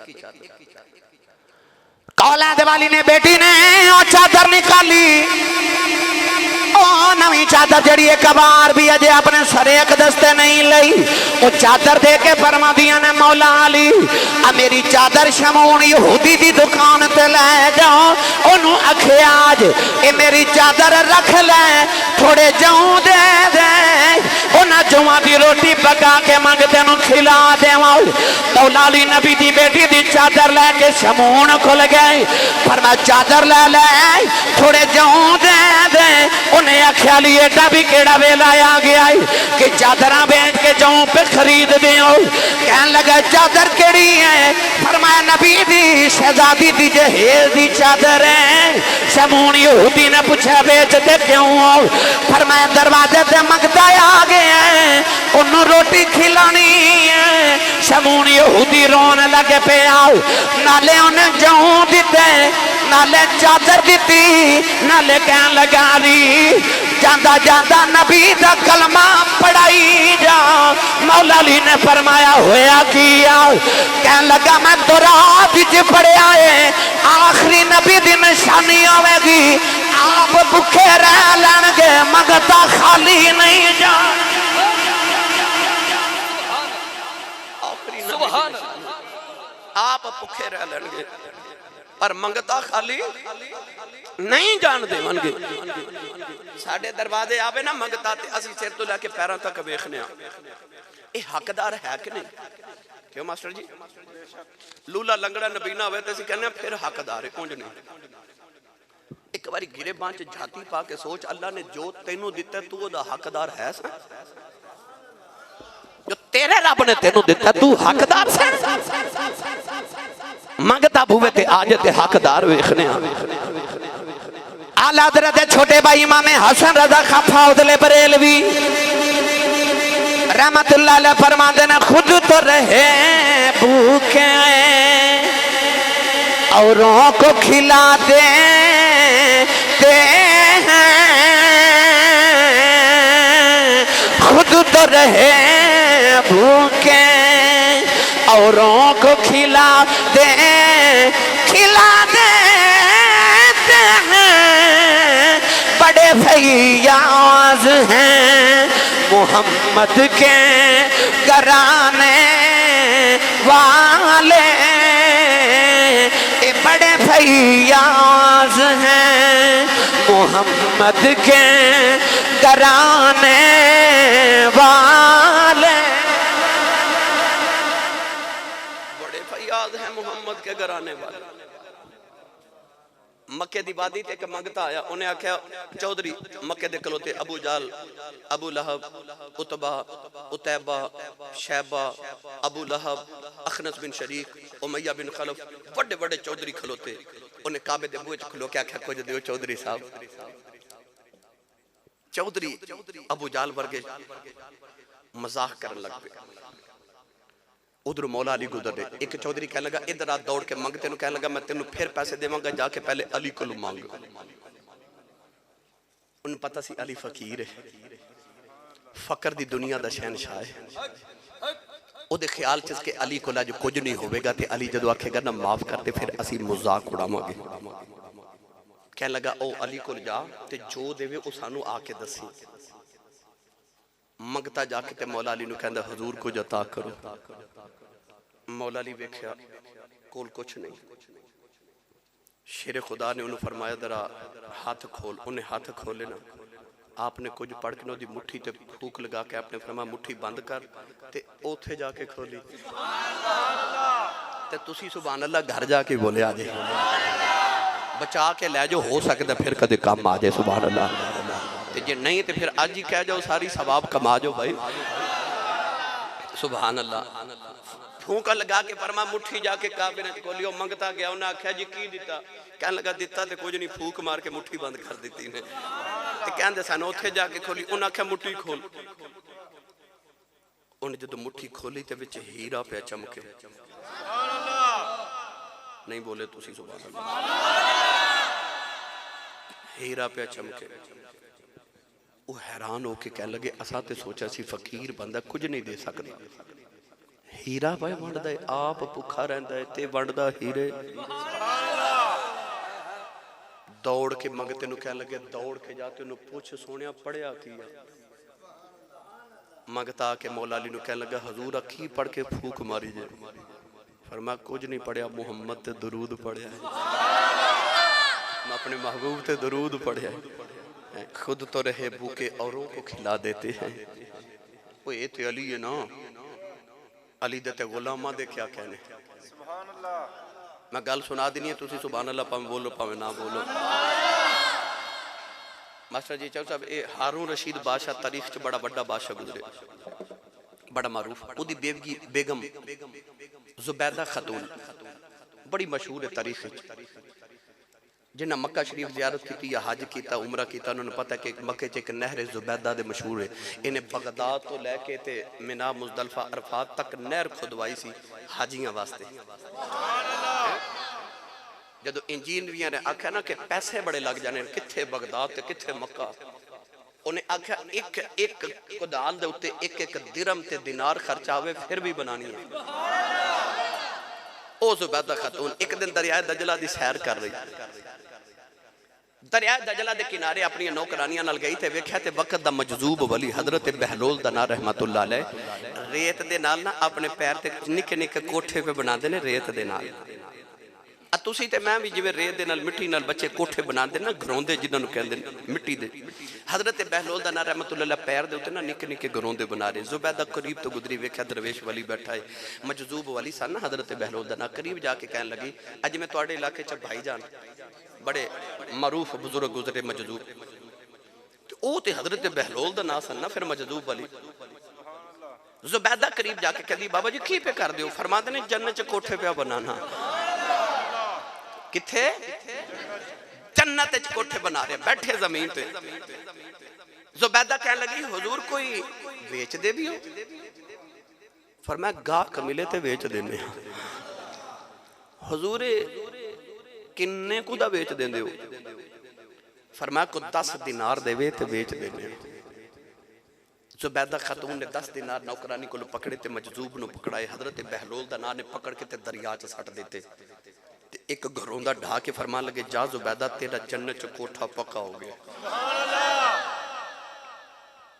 औलाद वाली ने बेटी ने ओ चादर निकाली, ओ नवी चादर जड़ी एक बार भी अजे अपने सरे एक दस्ते नहीं लई। ओ चादर दे के फरमा दिया ने मौला अली आ मेरी चादर शमून यहूदी दी दुकान ते ले जाओ, ओनू आखे आज ए मेरी चादर रख ले, थोड़े जाऊं दे दे, ओना जुआ दी रोटी पका के मंगते नु खिला देवा। मौला अली नबी दी बेटी दी चादर लेके शमून खुल गए, पर मैं चादर ले ले थोड़े जाऊं दे दे। उन्हें आख्या ली एडा भी केड़ा वेला आ गया है कि चादर बेच के जाऊं पे खरीद दे। कहने लगा चादर केड़ी है? फरमाया नबी दी शहजादी दी जहेज दी चादर है। शमून यहूदी ने पूछा बेचते क्यों हो? फरमाया दरवाजे ते मंगता आ गया है, उन्होंने रोटी खिलानी है। शमून यहूदी रोन लगे पे आओ, नाले उन्हें जाऊं दिते, नाले चादर दी, नाले कहन लगा ली जांदा जांदा नबी दा कलमा पढ़ाई जा। मौला अली ने फरमाया होया किया? कहन लगा मैं तो रात विच पढ़िया है, आखिरी नबी दी निशानी होवेगी, आप भुखे रह लैणगे, मंगता खाली नहीं जा। आप भुखे रह लेंगे पर मंगता खाली नहीं जान देवनगे। साडे दरवाजे आवे ना मंगता ते असि सिर तो लैके पैरों तक वेखने ये हकदार है कि नहीं? क्यों मास्टर जी? लूला लंगड़ा नबीना होवे ते असीं कहने फिर हकदार है, कुंज नहीं। एक बारी गिरेबां च झाती पा के सोच, अल्लाह ने जो तैनू दिता तू ओदा हकदार है सा? जो तेरे रब ने तेनू दिता तू हकदार सा? मंगता भूवे ते आज ते हकदार वेखने आला हज़रत छोटे भाई इमाम हसन रज़ा खां फौजले बरेलवी रहमतुल्लाह अलैह फरमाते ने खुद तो रहे भूखे औरों को खिलाते हैं, खुद तो रहे भूखे औरों को खिला देते हैं। बड़े फैयाज हैं मोहम्मद के घराने वाले, ये बड़े फैयाज हैं मोहम्मद के घराने वाले। है मुहम्मद के घराने वाले। मक्के दी वादी ते एक मंगता आया, उन्हें आख्या चौधरी मक्के दे खलोते अबू जाल, अबू लहब, उतबा, उतैबा, शैबा, अबू लहब, अखनस बिन शरीक, उमैया बिन खलफ, बड़े बड़े चौधरी खलोते। उन्हें काबे दे बूहे च खलो के आख्या कुछ दियो चौधरी साहब। चौधरी अबू जाल वर्गे मजाक करन लग पे। उधर मौला अली गुजर रहे, एक चौधरी कहने लगा इधर आ दौड़ के मंग, तेन कहने लगा मैं तेन फिर पैसे देवांगा, जाके पहले अली को मांग। उन्हें पता सी अली फकीर है, फकर दी दुनिया दा शहनशाह है। ओदे ख्याल च के अली को जो कुछ नहीं होगा तो अली जो आखेगा ना माफ करते फिर असी मजाक उड़ावांगे। कहने लगा ओ अली को जा ते जो देवे वो सानू आके दसी। मंगता जाके ते मौला अली नूं कहंदा हजूर को अता करो। मौला अली वेख्या कोल कुछ नहीं। शेर खुदा ने उन्हें फरमाया जरा हाथ खोल। उन्हें हाथ खोले ना, आपने कुछ पढ़ के ना मुट्ठी ते फूक लगा के आपने फरमाया मुट्ठी बंद कर ते उथे जाके खोली ते तुसी सुभान अल्लाह घर जाके बोले आ जाए बचा के लै जाओ, हो सकता फिर कदे काम आ जाए। सुभान अल्लाह। जे नहीं तो फिर आज ही कह जाओ सारी सवाब कमा जाओ भाई। सुभान अल्लाह। फूंका लगा के फरमा मुट्ठी जाके काबे ने खोलियो मंगता गया, उन्हें आख्या जी की दिता, कह लगा दिता तो कुछ नहीं, फूक मार के मुट्ठी बंद कर दी ने। कहते सन उत्थे जाके खोली, उन्हें आख्या मुट्ठी खोल, उन्हें जो मुट्ठी खोली तो विच हीरा पे चमके। नहीं बोले तुसी सुभान अल्लाह, हीरा पे चमके। वो हैरान होके कह लगे असा तो सोचा सी फकीर बंदा कुछ नहीं दे सकता, हीरा भाई वंडदा है, आप भुखा रहिंदा है ते वंडदा हीरे। दौड़ के मंगते नु कह लगे, दौड़ के जाते उन्हें पूछ सोनिया पढ़िया की है। मंगता के मौला अली नु कह लगा हजूर अखी पढ़ के फूक मारी जे। फरमा कुछ नहीं पढ़िया, मुहम्मद ते दरूद पढ़िया है, मैं अपने महबूब ते दरूद पढ़िया है। खुद तो रहे भूखे औरों को खिला देते हैं। वो ये तो अली है ना, अली दे ते गुलामा दे क्या कहने। सुभान अल्लाह। मैं गल सुना देनी है, तुसी सुभान अल्लाह पावे बोलो पावे ना बोलो। मास्टर जी चाहू साहब, ये हारून रशीद बादशाह तारीख च बड़ा बड़ा बादशाह गुजरे, बड़ा मारूफ। उदी बेवगी बेगम जुबैदा खतून बड़ी मशहूर है तारीख च। जिन्हें मक्का शरीफ जियारत की या हज किया उमरा किया, उन्होंने पता कि मक्के च एक नहर जुबैदा दे मशहूर है। इन्हें बगदाद तो लैके ते मिना मुजदलफा अरफात तक नहर खुदवाई सी हाजियां वास्ते। जदों इंजीनियरियां ने आख्या ना कि पैसे बड़े लग जाने, कित्थे बगदाद ते कित्थे मक्का, उन्हें आख्या एक एक कुदाल दे उत्ते एक एक दिरहम ते दिनार खर्चा आवे फिर भी बनानी है। ओ जुबैदा खातून एक दिन दरिया दजला दी सैर कर रही, दरिया दजला दे किनारे अपनी नौकरानियां नाल गई ते वेख्या ते वक्त दा मजजूब वली हजरत बहलोल दा नाम रहमतुल्लाह अलैह रेत दे नाल ना अपने पैर ते निक्के निक्के कोठे पे बनाते ने रेत दे नाल। तुसी ते मैं भी जिवें रेत दे नाल मिट्टी नाल बच्चे कोठे बनाते ना घरौंदे जिन्होंने कहते मिट्टी दे, हजरत बहलोल दा नाम रहमतुल्लाह अलैह पैर दे उत्ते ना निक्के निक्के घरौंदे बना रहे। जुबैदा करीब तो गुजरी, वेख्या दरवेश वाली बैठा है, मजजूब वाली सन हजरत बहलोल दा नाम। करीब जाके कहन लगी अज मैं तुहाडे इलाके च भाईजान बड़े मरूफ बुजुर्ग गुजरे मजजूब, ओ ते हजरत बहलोल दा नाम सन ना, फिर मजजूब वाली। जुबैदा करीब जाके कहती बाबा जी की पे कर दियो? फरमाते ने जन्नत च कोठे पे बनाना। किथे? जन्नत च कोठे बना रहे, बैठे जमीन पे। जुबैदा कहने लगी हुजूर कोई बेच दे भी हो? फरमाया गाहक मिले ते बेच देने। हुजूर किन्ने को दा बेच देंदे हो? फरमाया को 10 दिनार देवे ते बेच देने। जुबैदा खातून ने 10 दिनार नौकरानी को पकड़े ते मजजूब नु पकड़ाए। हजरत बहलोल दा नाम ने पकड़ के ते दरिया च सट देते। एक घरों दा ढा के फरमान लगे जा जुबैदा तेरा जन्नत च कोठा पक्का हो गया।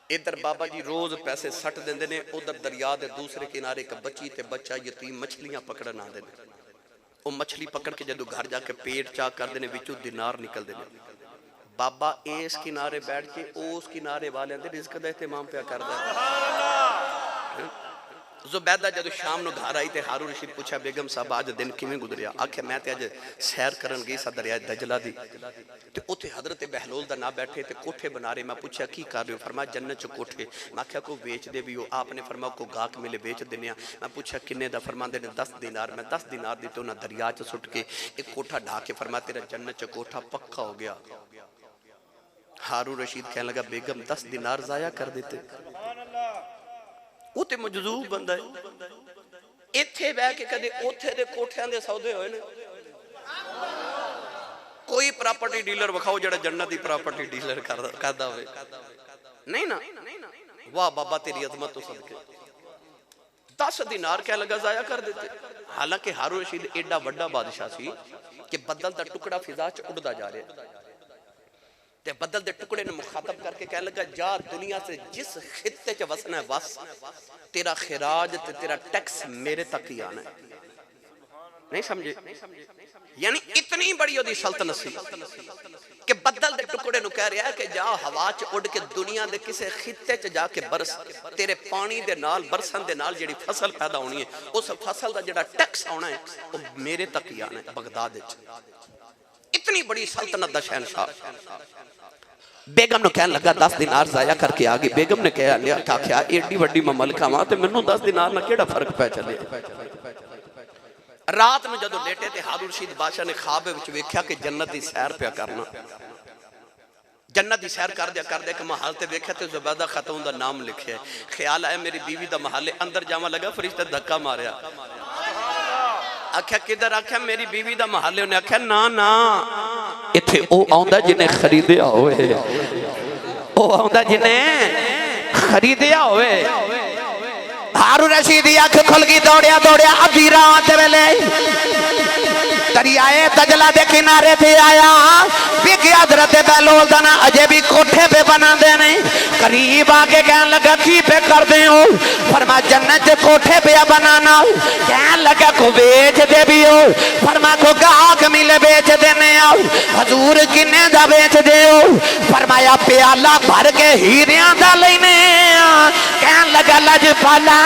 इधर बाबा जी रोज पैसे सट देंदे ने, उधर दरिया दे दूसरे किनारे एक बच्ची ते बच्चा यतीम मछलियां पकड़न आंदे ने। वो मछली पकड़ के जदों घर जाके पेट चा करते हैं, विचों दिनार निकलते हैं। बाबा इस किनारे बैठ के उस किनारे वाले दे रिज़्क दा इहतमाम पिया करदा है। जुबैदा जदों शाम नूं घर आई ते हारून रशीद पूछा बेगम साहब आज दिन किवें गुजरिया? आखे मैं ते अज सैर करन गई सा दरिया दजला दी ते उत्थे हजरत बहलोल दा ना बैठे ते कोठे बना रहे। मैं पूछा की कर रहे हो? फरमाया जन्नत च कोठे। मैं आख्या को बेच दे भी हो? आपने फरमाया को गाहक मिले बेच देने। मैं पूछा किन्ने दा? फरमाते ने 10 दिनार। मैं 10 दिनार दी तो उन्हें दरिया च सुट के एक कोठा ढा के फरमाया तेरा जन्नत च कोठा पक्का हो गया। हारून रशीद कहने लगा बेगम 10 दिनार जाया कर देते। वो ते मजजूब बंदा है, इत्थे बह के कदे उथे दे कोठियां दे सौदे होए ने। कोई प्रॉपर्टी डीलर विखाओ जेड़ा जन्नत दी प्रॉपर्टी डीलर करदा होवे? नहीं ना। वाह बाबा तेरी अजमत तो सदके 10 दिनार क्या लगा जाया कर देते। हालांकि हारून रशीद एडा बड़ा बादशाह सी कि बदल दा टुकड़ा फिजा च उड़दा जा रहा ते बदल दे टुकड़े ने मुखातब करके कह लगा जा दुनिया से जिस खित्ते च वसना है वस, तेरा खिराज ते तेरा टैक्स मेरे तक ही आना है। नहीं समझे? यानी इतनी बड़ी ओदी सल्तनत सी कि बदल दे टुकड़े नु कह रहा है कि जा हवा च उड़ के दुनिया दे किसे खित्ते च जाके बरस, तेरे पानी दे नाल बरसन दे नाल जेड़ी फसल पैदा होनी है उस फसल दा जेड़ा टैक्स आना है वो मेरे तक ही आना है। बगदाद विच इतनी बड़ी सल्तनत दा शहनशाह। बेगम ने कहने लगा 10 दिनार जाया करके आ गई। बेगम ने कहा लिया आख्या एडी वड्डी मैं मलका वां ते मैनू 10 दिनार ना केड़ा फर्क पै चले। रात में जदों लेटे ते हारून रशीद बादशाह ने ख्वाब विच वेख्या कि जन्नत दी सैर पिया करना। जन्नत दी सैर कर दे कि महल ते वेख्या ते ज़ुबैदा खातून दा नाम लिखिया। ख्याल आया मेरी बीवी दा महल है। अंदर जावा लगा फरिश्ता धक्का मारिया। आख्या किधर? आख्या मेरी बीवी दा महल है। उन्हें आख्या ना ना इत्थे ओ आउंदा जिन्हें खरीदिया होए, ओ आउंदा जिन्हें खरीदिया होए। हारून रशीद दी अख खुल गई। दौड़िया दौड़िया अद्धी रात वेले दरियाए तजला दे किनारे थे आया। बिग हजरत बहलोल दा ना अजे भी कोठे पे बना देने। करीब आके कहने लगा की पे कर दे हो? फरमा जन्नत के कोठे पे बनाना। कहने लगा को बेच दे भी हो? फरमा को गाहक मिले बेच देने आओ। हजूर किन्ने दा बेच दे हो? फरमाया प्याला भर के हीरियां दा लेने। कहने लगा लजपाला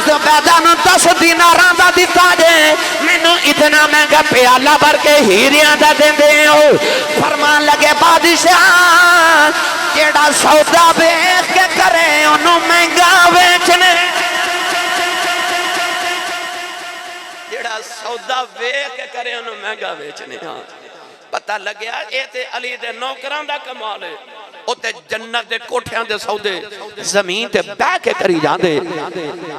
ज़ुबैदा नूं 10 दिनारां दा दिता जे, मैनू इतना महंगा प्याला भर के हीरियां दा देंदे हो। फरमान लगे बादशाह जेड़ा सौदा वेख के करे ओनू महंगा बेचने। जेड़ा सौदा वेख के करे ओनू महंगा बेचने। हाँ पता लग्या ये ते अली दे नौकरां दा कमाल है। उते जन्नत दे कोठियां दे सौदे जमीन ते बह के करी जांदे।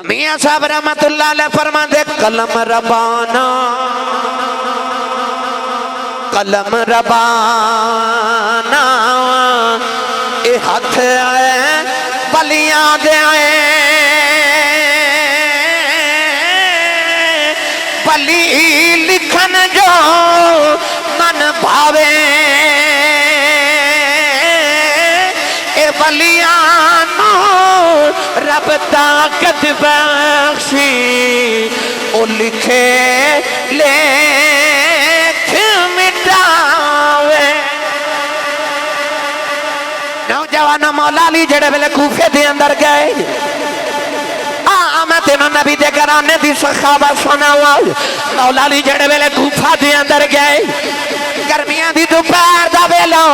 मियां साहब रहमतुल्लाह अलैह फरमांदे कलम रबाना कलम रबाना ए हथ आए बलियां दे आए। बली लिखन जो मन भावे बलियानो रब ताकत बख्शी ओ लिखे लेख मिटावे। नौजवान मौला अली जेड़े वेले कूफे दे अंदर गए। मैं तेनों नबी दे घराने दी सखावत सुनावा। मौला अली जेड़े वेले कूफा दे अंदर गए। गर्मियां दी दोपहर दा वेला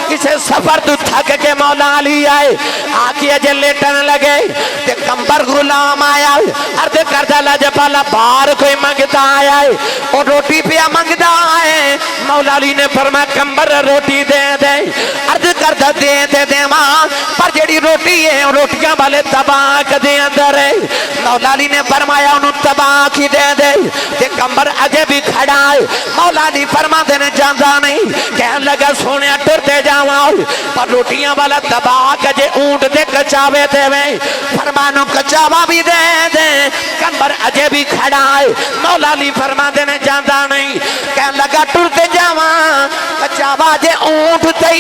किसे सफर तो थक के मौला अली आए। आके अजे लेटन लगे ते कंबर गुलाम आया। अर्ज करदा लजपाला बाहर कोई मंगता आया है। और रोटी पिया मंगता है। मौला अली ने फरमाया कंबर रोटी दे दे। अर्ज करदा दे दे देवा पर जेड़ी रोटी है रोटियां वाले तबाक दे अंदर है। मौला अली ने फरमाया उन्हों तबाक ही दे दे। ते कंबर अजे भी खड़ा है। मौला अली फरमा देने जाता नहीं। कहने लगा सोने टुरते जा पर रोटियां वाला तबाक अजे ऊंट दे कचावे थे वे। फरमानो कचावा भी दे दे। कंबर अजे भी खड़ा है। मौला अली फरमा देने जाता नहीं। कहने लगा टुरते जावा कचावा जे ऊंट थे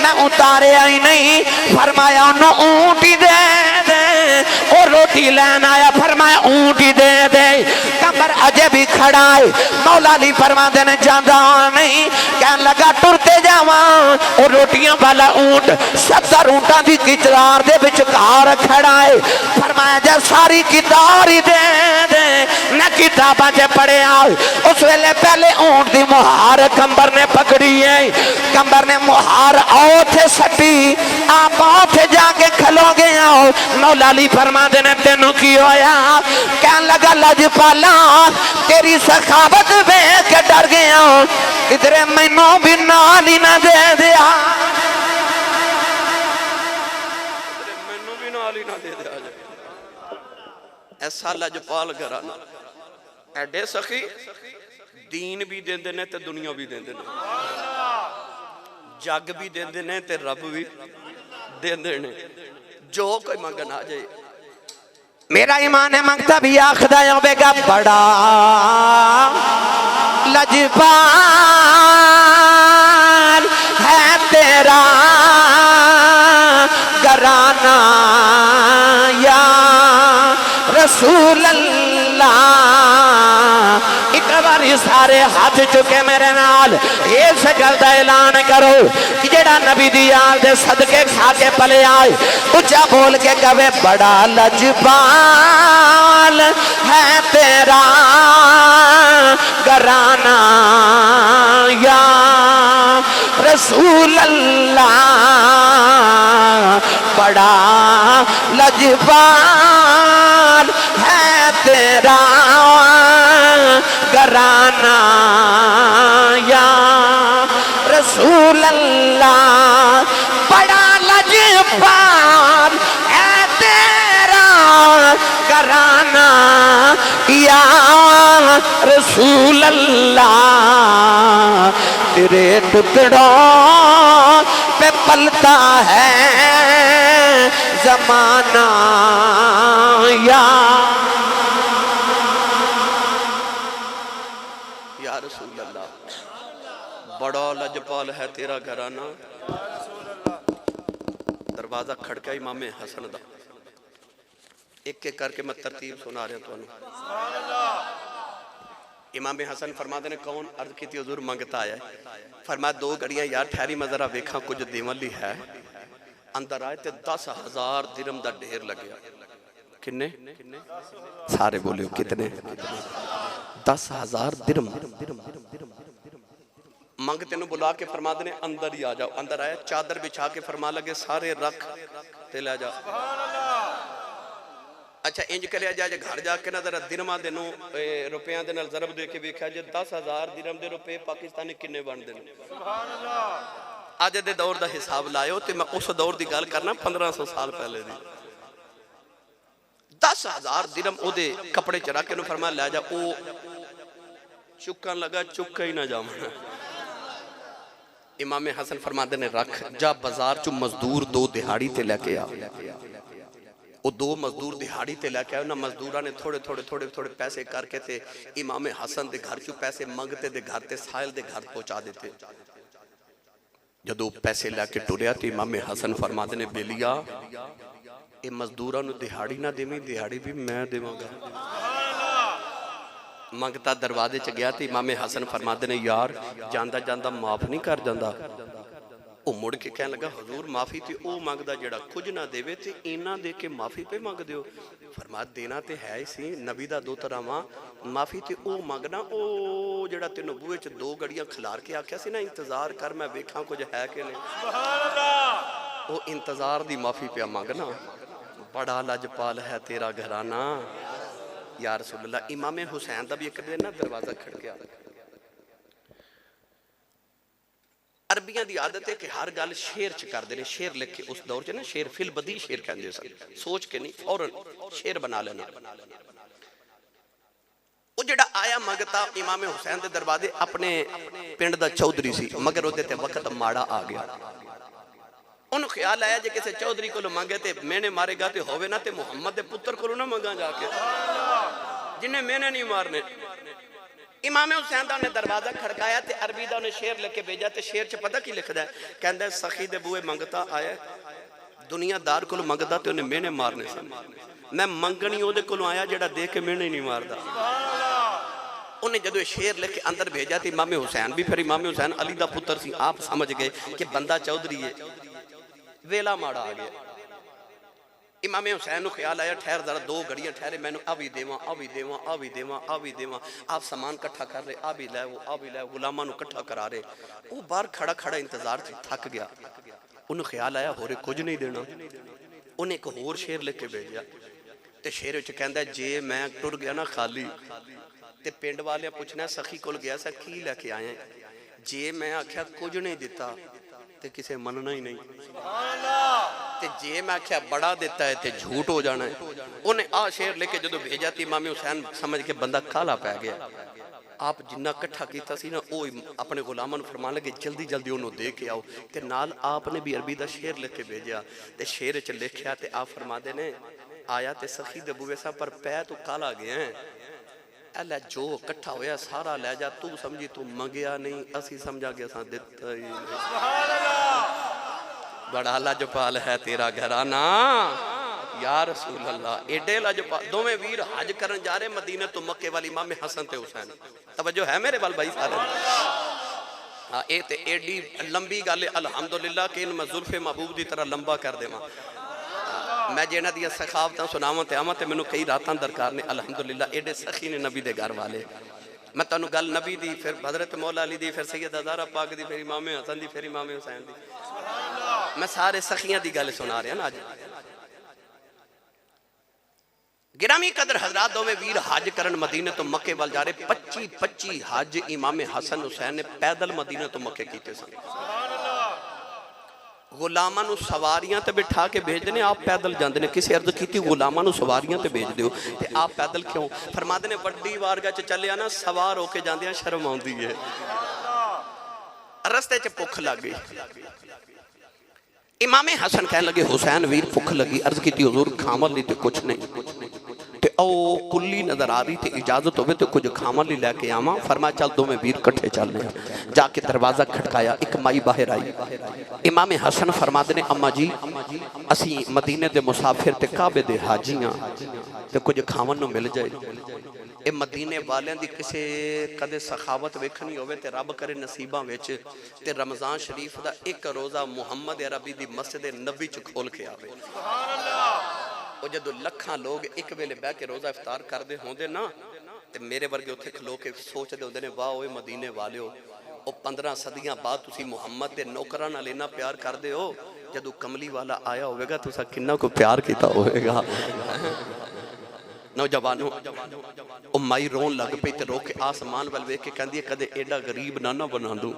मैं उतारे आई नहीं। फरमाया उन्होंने ऊंट ही दे दे। और रोटी लैन आया फरमाया ऊंट ही दे दे। कंबर अजे भी खड़ा है। मौला अली फरमा देने जाता नहीं। कहने लगा टुरते जावा और रोटियां वाला ऊंट 70 ऊंटा की किचरार दे विचकार खड़ा है। फरमाया जा सारी कितार ही दे दे। मैं किताबां च पढ़िया उस वेले पहले ऊंट की मुहार कंबर ने पकड़ी है। कंबर ने मुहार औथे सटी आप औथे जाके खलो गया। मौला अली फरमा देने तेनू की होया? कहने लगा लजपाला तेरी सखावत वेख के डर गया। इधरे मैनू भी नाल ही ना दे दिया। मैनू भी नाल ही ना दे दिया। ऐसा लजपाल घराना एडे सखी दीन भी देंदे ने ते दुनिया भी देंदे ने। जग भी देंदे ने ते रब भी देंदे ने। जो कोई मंगन आ जाए मेरा ईमान है मंगता भी आखदा होवेगा बड़ा लजपाल है तेरा घराना या रसूल अल्लाह। एक बारी सारे हाथ चुके मेरे नाल इस गल दा ऐलान करो कि जेड़ा नबी दी याद दे सदके खा के पले आए ऊंचा बोल के कहे बड़ा लजपाल है तेरा घराना या रसूल अल्लाह। बड़ा लजपाल है तेरा घराना या रसूल अल्लाह, बड़ा लजपाल है तेरा घराना या रसूल अल्लाह, तेरे टुकड़ों पे पलता है जमाना या रसूल अल्लाह, बड़ा लजपाल है तेरा घराना। दरवाजा खड़का इमाम हसन दा, एक एक करके मैं तरतीब सुना रहा तुहानू। इमाम हसन फरमाते ने कौन अर्ज की हुजूर मंगता आया, फरमाया 2 घड़ियां यार ठहरी मैं जरा वेखा कुछ देवन ली है। अंदर आए ते 10,000 दिरहम दा ढेर लगे। किन्ने? सारे बोले कितने? 10,000 दिरहम। मंग तेन बुला के फरमाते ने अंदर ही आ जाओ। अंदर आया, चादर बिछा के फरमा लगे सारे रख ते ले जा। अच्छा इंज कर जा घर जाके ना जरा दिरहमां दे नूं रुपया दे नाल ज़रब दे के वेख्या जे 10,000 दिरहम दे रुपए पाकिस्तानी किन्ने बनदे ने। सुभान अल्लाह। अज दे दौर दा हिसाब लायो ते मैं उस दौर दी गल करना 1500 साल पहले दी। 10,000 दिरहम ओदे कपड़े च रख के फरमाया ले जा। ओ चुकन लगा, चुका ही ना जावना। इमाम हसन फरमाते ने रख जा बाजार चो मजदूर 2 दिहाड़ी ते लेके आ। वो 2 मजदूर दिहाड़ी ते लेके आए। उन्होंने मजदूरों ने थोड़े थोड़े थोड़े थोड़े पैसे करके ते इमाम हसन के घर चो पैसे मंगते दे घर ते साहिल के घर पहुंचा देते। जदों पैसे लैके टुरया तो इमाम हसन फरमाते ने बेलिया ये मजदूरों को दिहाड़ी ना देवी, दिहाड़ी भी मैं देवांगा। मंगता दरवाजे च गया तो इमाम हसन फरमाते ने यार जांदा जांदा माफ नहीं कर जांदा। वो मुड़ के कहने लगा हजूर माफी तो वह मंगता जोड़ा कुछ ना देवे तो इन्ना दे के माफी पे मंग दो। फरमा देना तो है ही सी, नबी का दोतरा वां, माफी तो वह मंगना वो जोड़ा तेन बूहे च 2 घड़ियां खिलार के आख्या सी ना इंतजार कर मैं वेखा कुछ है कि नहीं। वो इंतजार की माफी पे मंगना। बड़ा लजपाल है तेरा घराना या रसूल अल्लाह। इमाम हुसैन का भी एक दिन ना दरवाजा खड़किया। अरबियां की आदत है कि हर गल शेर च करते हैं। शेर लिख के उस दौर च ना शेर फिल बदी शेर कहते सन, सोच के नहीं फौरन शेर बना लेना। वो जड़ा आया मंगता इमाम हुसैन के दरवाजे अपने पिंड का चौधरी सी, मगर वो वक्त माड़ा आ गया। उन्होंने ख्याल आया जे किसी चौधरी को मंगे तो मेहने मारेगा तो होवे ना तो मुहम्मद के पुत्र को ना मंगा जाके जिन्हें मेहने नहीं मारने। इमाम हुसैन दा ने दरवाजा खड़काया तो अरबी दा ने शेर लिख के भेजा। तो शेर च पता की लिखदा है, कहंदा सखी दे बूहे मंगता आया, दुनियादार को मंगदा तो उन्हें मेहने मारने सन, मैं मंगनी ओदे कोलों आया जेड़ा देख के मेहने नहीं मारदा। उन्हें जदों शेर लिख के अंदर भेजा तो इमाम हुसैन भी, फिर इमाम हुसैन अली दा पुत्र सी, आप समझ गए कि बंदा चौधरी है, वेला माड़ा आ गया। इमाम हुसैन को ख्याल आया ठहर जरा 2 घड़ियां ठहरे, मैनू आ भी देवां आ भी देवां आ भी देवां आ भी देवां। आप सामान इकट्ठा कर रहे, आ भी लै वो आ भी लै, गुलामां नू इकट्ठा करा रहे। वो बाहर खड़ा खड़ा इंतजार च थक गया। उन्हें ख्याल आया होरे कुछ नहीं देना। उन्हें एक होर शेर लिख के भेजा तो शेर विच कहंदा जे मैं टुर गया ना खाली तो पिंड वाले पुछना सखी कोल गया सा की लैके आए, जे मैं आख्या कुछ नहीं दिता तो किसे मनना ही नहीं, ते जे मैं आख्या बड़ा दिता है तो झूठ हो जाना है। उन्हें आ शेर लेके जो भेजा तो इमाम हुसैन समझ के बंदा काला पै गया। आप जिन्ना इकट्ठा किया सी ना वो अपने गुलामां नूं फरमान लगे जल्दी जल्दी उन्होंने दे के आओ। तो नाल आपने भी अरबी का शेर लिख के भेजा तो शेर च लिखा तो आप फरमाते ने आया तो सखी दे बूहे सा पर पै तू काला गया है, लै जो इकट्ठा होया सारा लै जा, तू समझी तू मंगया नहीं, असी समझा के असां दिता ही नहीं। बड़ा लजपाल है तेरा घराना या रसूल अल्लाह। एडे लजपाल दोवें वीर हज करन जा रहे मदीने तो मक्के वाली इमाम हसन ते हुसैन। तवज्जो है मेरे वाल भाई सारे? हाँ ये तो एडी लंबी गल है अलहमदुलिल्लाह कि मैं जुल्फे महबूब की तरह लंबा कर देवां। मैं जे इन्हां दियां सखावतां सुनावां ते आवां ते मैनूं कई रातां दरकार ने। अलहमदुलिल्लाह एडे सखी ने नबी दे घर वाले। मैं तुहानूं गल नबी दी, फिर हज़रत मौला अली दी, फिर सैयदा ज़हरा पाक दी, फिर इमाम हसन दी, फिर इमाम हुसैन दी। मैं सारे सखियां की गल सुना रहा ना अज। गिरामी कदर हजरात दोवे वीर हज करन मदीने तो मक्के वाल जा रहे। 25 हज इमाम हसन हुसैन ने पैदल मदीने तो मक्के कीते सन। गुलामां नूं सवारियां ते बिठा के भेजते हैं, आप पैदल जाते हैं। किसी अर्ज की गुलामां नूं सवारियां ते भेज दो ते आप पैदल क्यों? फरमाते ने वड्डी वारगा च चलिया ना सवार होके जांदे शर्म आउंदी है। रस्ते च भुख लग गई। इमामे हसन कह लगे हुसैन वीर भुख लगी। अर्ज की हुजूर खावन ली तो कुछ नहीं ते ओ कुल्ली नजर आ रही थी, इजाजत होवे तो कुछ खावन ली लैके आवा। फरमा चल दोवें वीर कट्ठे चलने। जाके दरवाजा खटकाया, एक माई बाहर आई। इमामे हसन फरमाते ने अम्मा जी असी मदीने दे मुसाफिर ते काबे दे हाजी हां ते कुछ खावन नूं मिल जाए। ये मदीने वालियां दी किसे कदे सखावत वेखनी होवे ते रब करे नसीबां विच ते रमजान शरीफ दा एक रोज़ा मुहम्मद अरबी दी मस्जिद नबी च खोल के आवे। सुभान अल्लाह। ओ जदों लखां लोग एक वेले बह के रोज़ा इफ्तार करदे होंदे ना ते मेरे वर्गे उत्थे खलो के सोचदे होंदे ने वाह ओए मदीने वालिओ ओ 15 सदियां बाद तुसी मुहम्मद दे नौकरां नाल इन्ना प्यार करदे हो। जदों कमली वाला आया होवेगा तुसा किन्ना को प्यार कीता होवेगा। नौजवानों ओ माई रोन लग पई ते रो के आसमान वाल वेख के कहंदी कदे एडा गरीब ना बना दूं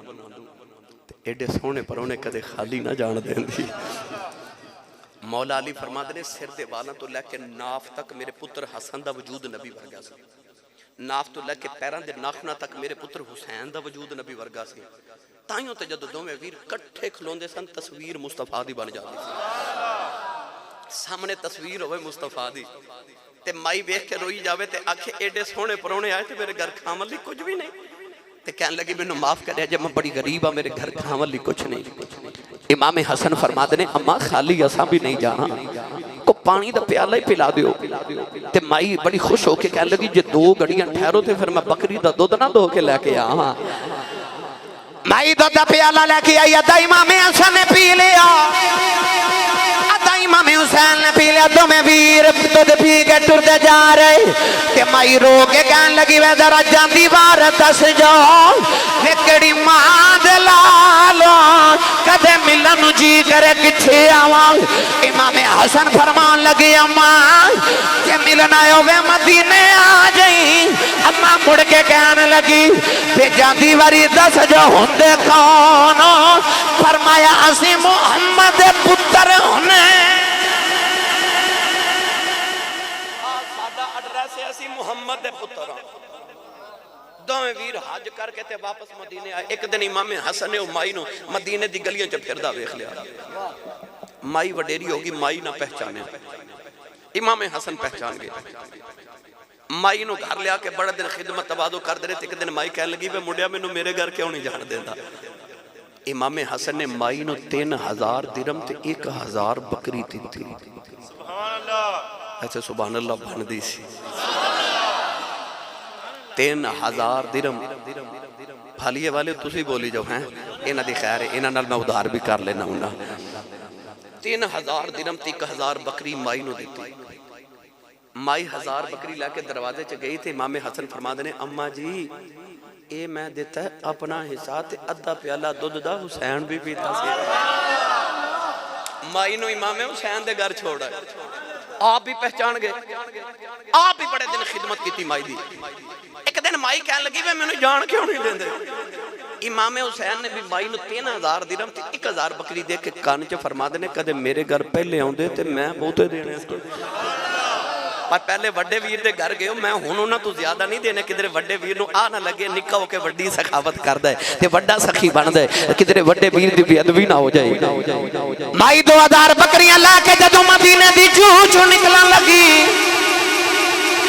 ते एडे सोहने परौने कदे खाली ना जान देंदी। मौला अली फरमाते ने सिर दे वालों तो लैके नाफ तक मेरे पुत्र हसन दा वजूद नबी वर्गा सी। नाफ तो लैके पैरों के नाखना तक मेरे पुत्र हुसैन दा वजूद नबी वर्गा सी। ताइयों ते जदों दोवें वीर कट्ठे खलोंदे सन तस्वीर मुस्तफा दी बन जाती सी। सामने तस्वीर होवे मुस्तफा दी ते माई वेख के रोई जावे ते आखे एडे सोहने परौने आए ते मेरे घर खावन लई कुछ भी नहीं। ते कहन लगी मैनू माफ कर जे मैं बड़ी गरीब हाँ, मेरे घर खावन लई कुछ नहीं। इमामे हसन फरमाते ने अम्मा खाली असा भी नहीं जाना, को पानी दा प्याला ही पिला दियो। ते माई बड़ी खुश होके कहन लगी जे 2 घड़ियां ठहरो ते फिर मैं बकरी दा दुध ना दो के लेके आवां। माई दुध दा प्याला लेके आई। अद्धा इमामे हसन ने पी लिया, इमामे हुसैन ने पी लिया। दोवें वीर दुध पी के टुरते जा रहे ते माई रो के कहन लगी वे जरा जांदी बार दस जाओ वे केड़ी मां दे लाल कदे मिलन जी करे किथे आवा। इमामे हसन फरमान लगे अम्मा जे मिलन आयो वे मदीने आ जाई। अम्मा मुड़ के कहन लगी वे जांदी वारी दस जो हुंदे कौन? फरमाया असी मुहम्मद दे पुत्र हुने। मुहम्मद दे पुत्र दोवें वीर हज करके ते वापस मदीने आए। एक दिन इमामे हसन ने माई नो मदीने दी गलियां च फिरदा वेख लिया। माई वडेरी होगी, माई ना पहचाने। इमामे हसन पहचान गए। माई नो घर लिया के बड़ा दिन खिदमत तबादो कर दे। एक दिन माई कह लगी वे मुंडिया मैनू मेरे घर क्यों नहीं जान देंदा? इमामे हसन ने माई नो 3000 दिरहम ते 1000 बकरी दी। सुभान अल्लाह। अच्छा सुभान अल्लाह बनदी सी। 3000 दिरहम फालिए वाले तुसी बोली जाओ हैं इन्हां दी खैर है, इन्हां नाल मैं उधार भी कर लेना हुंदा। 3000 दिरहम ते 1000 बकरी माई नु दित्ती। माई 1000 बकरी लैके दरवाजे च गई थे। इमामे हसन फरमाते ने अम्मा जी ये मैं दिता है अपना हिस्सा ते अद्धा प्याला दुध दा हुसैन भी पीता सी। माई नु इमामे हुसैन दे घर छोड़ आए। आप भी पहचान गए, आप भी बड़े दिन खिदमत की माई दी। एक दिन माई कह लगी वे मैनू जान क्यों नहीं देंदे? इमामे हुसैन ने भी माई नू 3000 दिरहम ते 1000 बकरी दे के कान च फरमाते ने कदे मेरे घर पहले आउंदे ते मैं बहुते देने पर पहले वड्डे वीर दे घर गए मैं हुण उन्हां तों ज्यादा नहीं देने। किधरे वड्डे वीर नू आ ना लगे निक्का होके वड्डी सखावत करदा है ते वड्डा सखी बनदा है, किधरे वड्डे वीर दी बेअदबी ना हो जाए। माई 2000 बकरियां लाके जदों मदीने दी चूचू निकलन लगी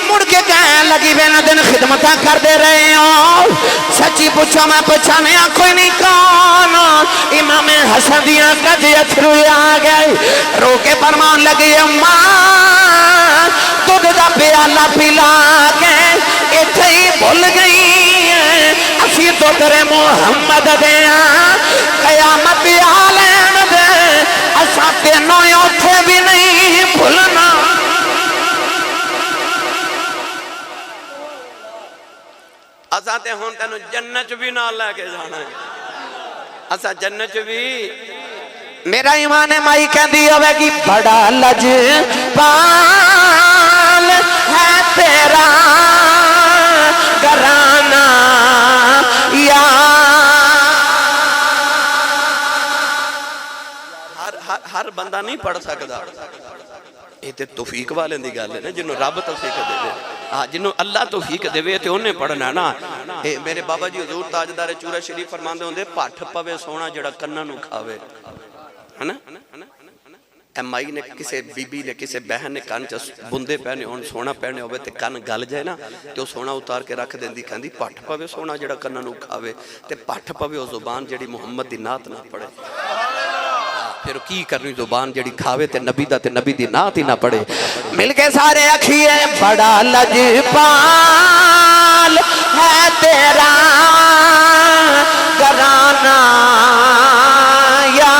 मुड़ के कहन लगी वे दिन खिदमत करते रहे हो। सच्ची पूछो मैं पछाने कोई नहीं कौन? इमामे हसन दियां कदे अथरू आ गए। रो के फरमान लगी अम्मा दुध दा प्याला पिला के इत्थे ही भुल गई असी तो तेरे मुहम्मद दे कयामत आ लैन दे असा तेनों उथे भी नहीं भुलना। असा ते हुण तैनूं जन्नत भी नाल लैके जाना है। असा जन्नत भी मेरा ईमान माई कहती होगी बड़ा लजपाल है तेरा घराना या हर बंदा नहीं पढ़ सकता। ये तो तौफीक वाले की गल है ना, जिन्होंने रब तौफीक देवे। हाँ, जिन्होंने अल्लाह तौफीक देवे तो उन्हें पढ़ना ना। ये मेरे बाबा जी हजूर ताजदार चूरा शरीफ फरमाते होंगे पठ पवे सोना जड़ा कन्ना नू खावे, है ना। माई ने किसी बीबी ने किसी बहन ने कान च बुंदे पहने हो सोना पहने हो तो कन गल जाए ना तो सोना उतार के रख देंदी, कहती पठ पवे सोना जड़ा कन्ना नू खावे ते पठ पवे वो जुबान जड़ी मुहम्मद दी नात ना पढ़े। फिर की करनी जुबान जड़ी खावे ते नबी दा ते नबी दी नात ही ना पढ़े। मिलके सारे आखिए बड़ा लजपाल है तेरा घराना या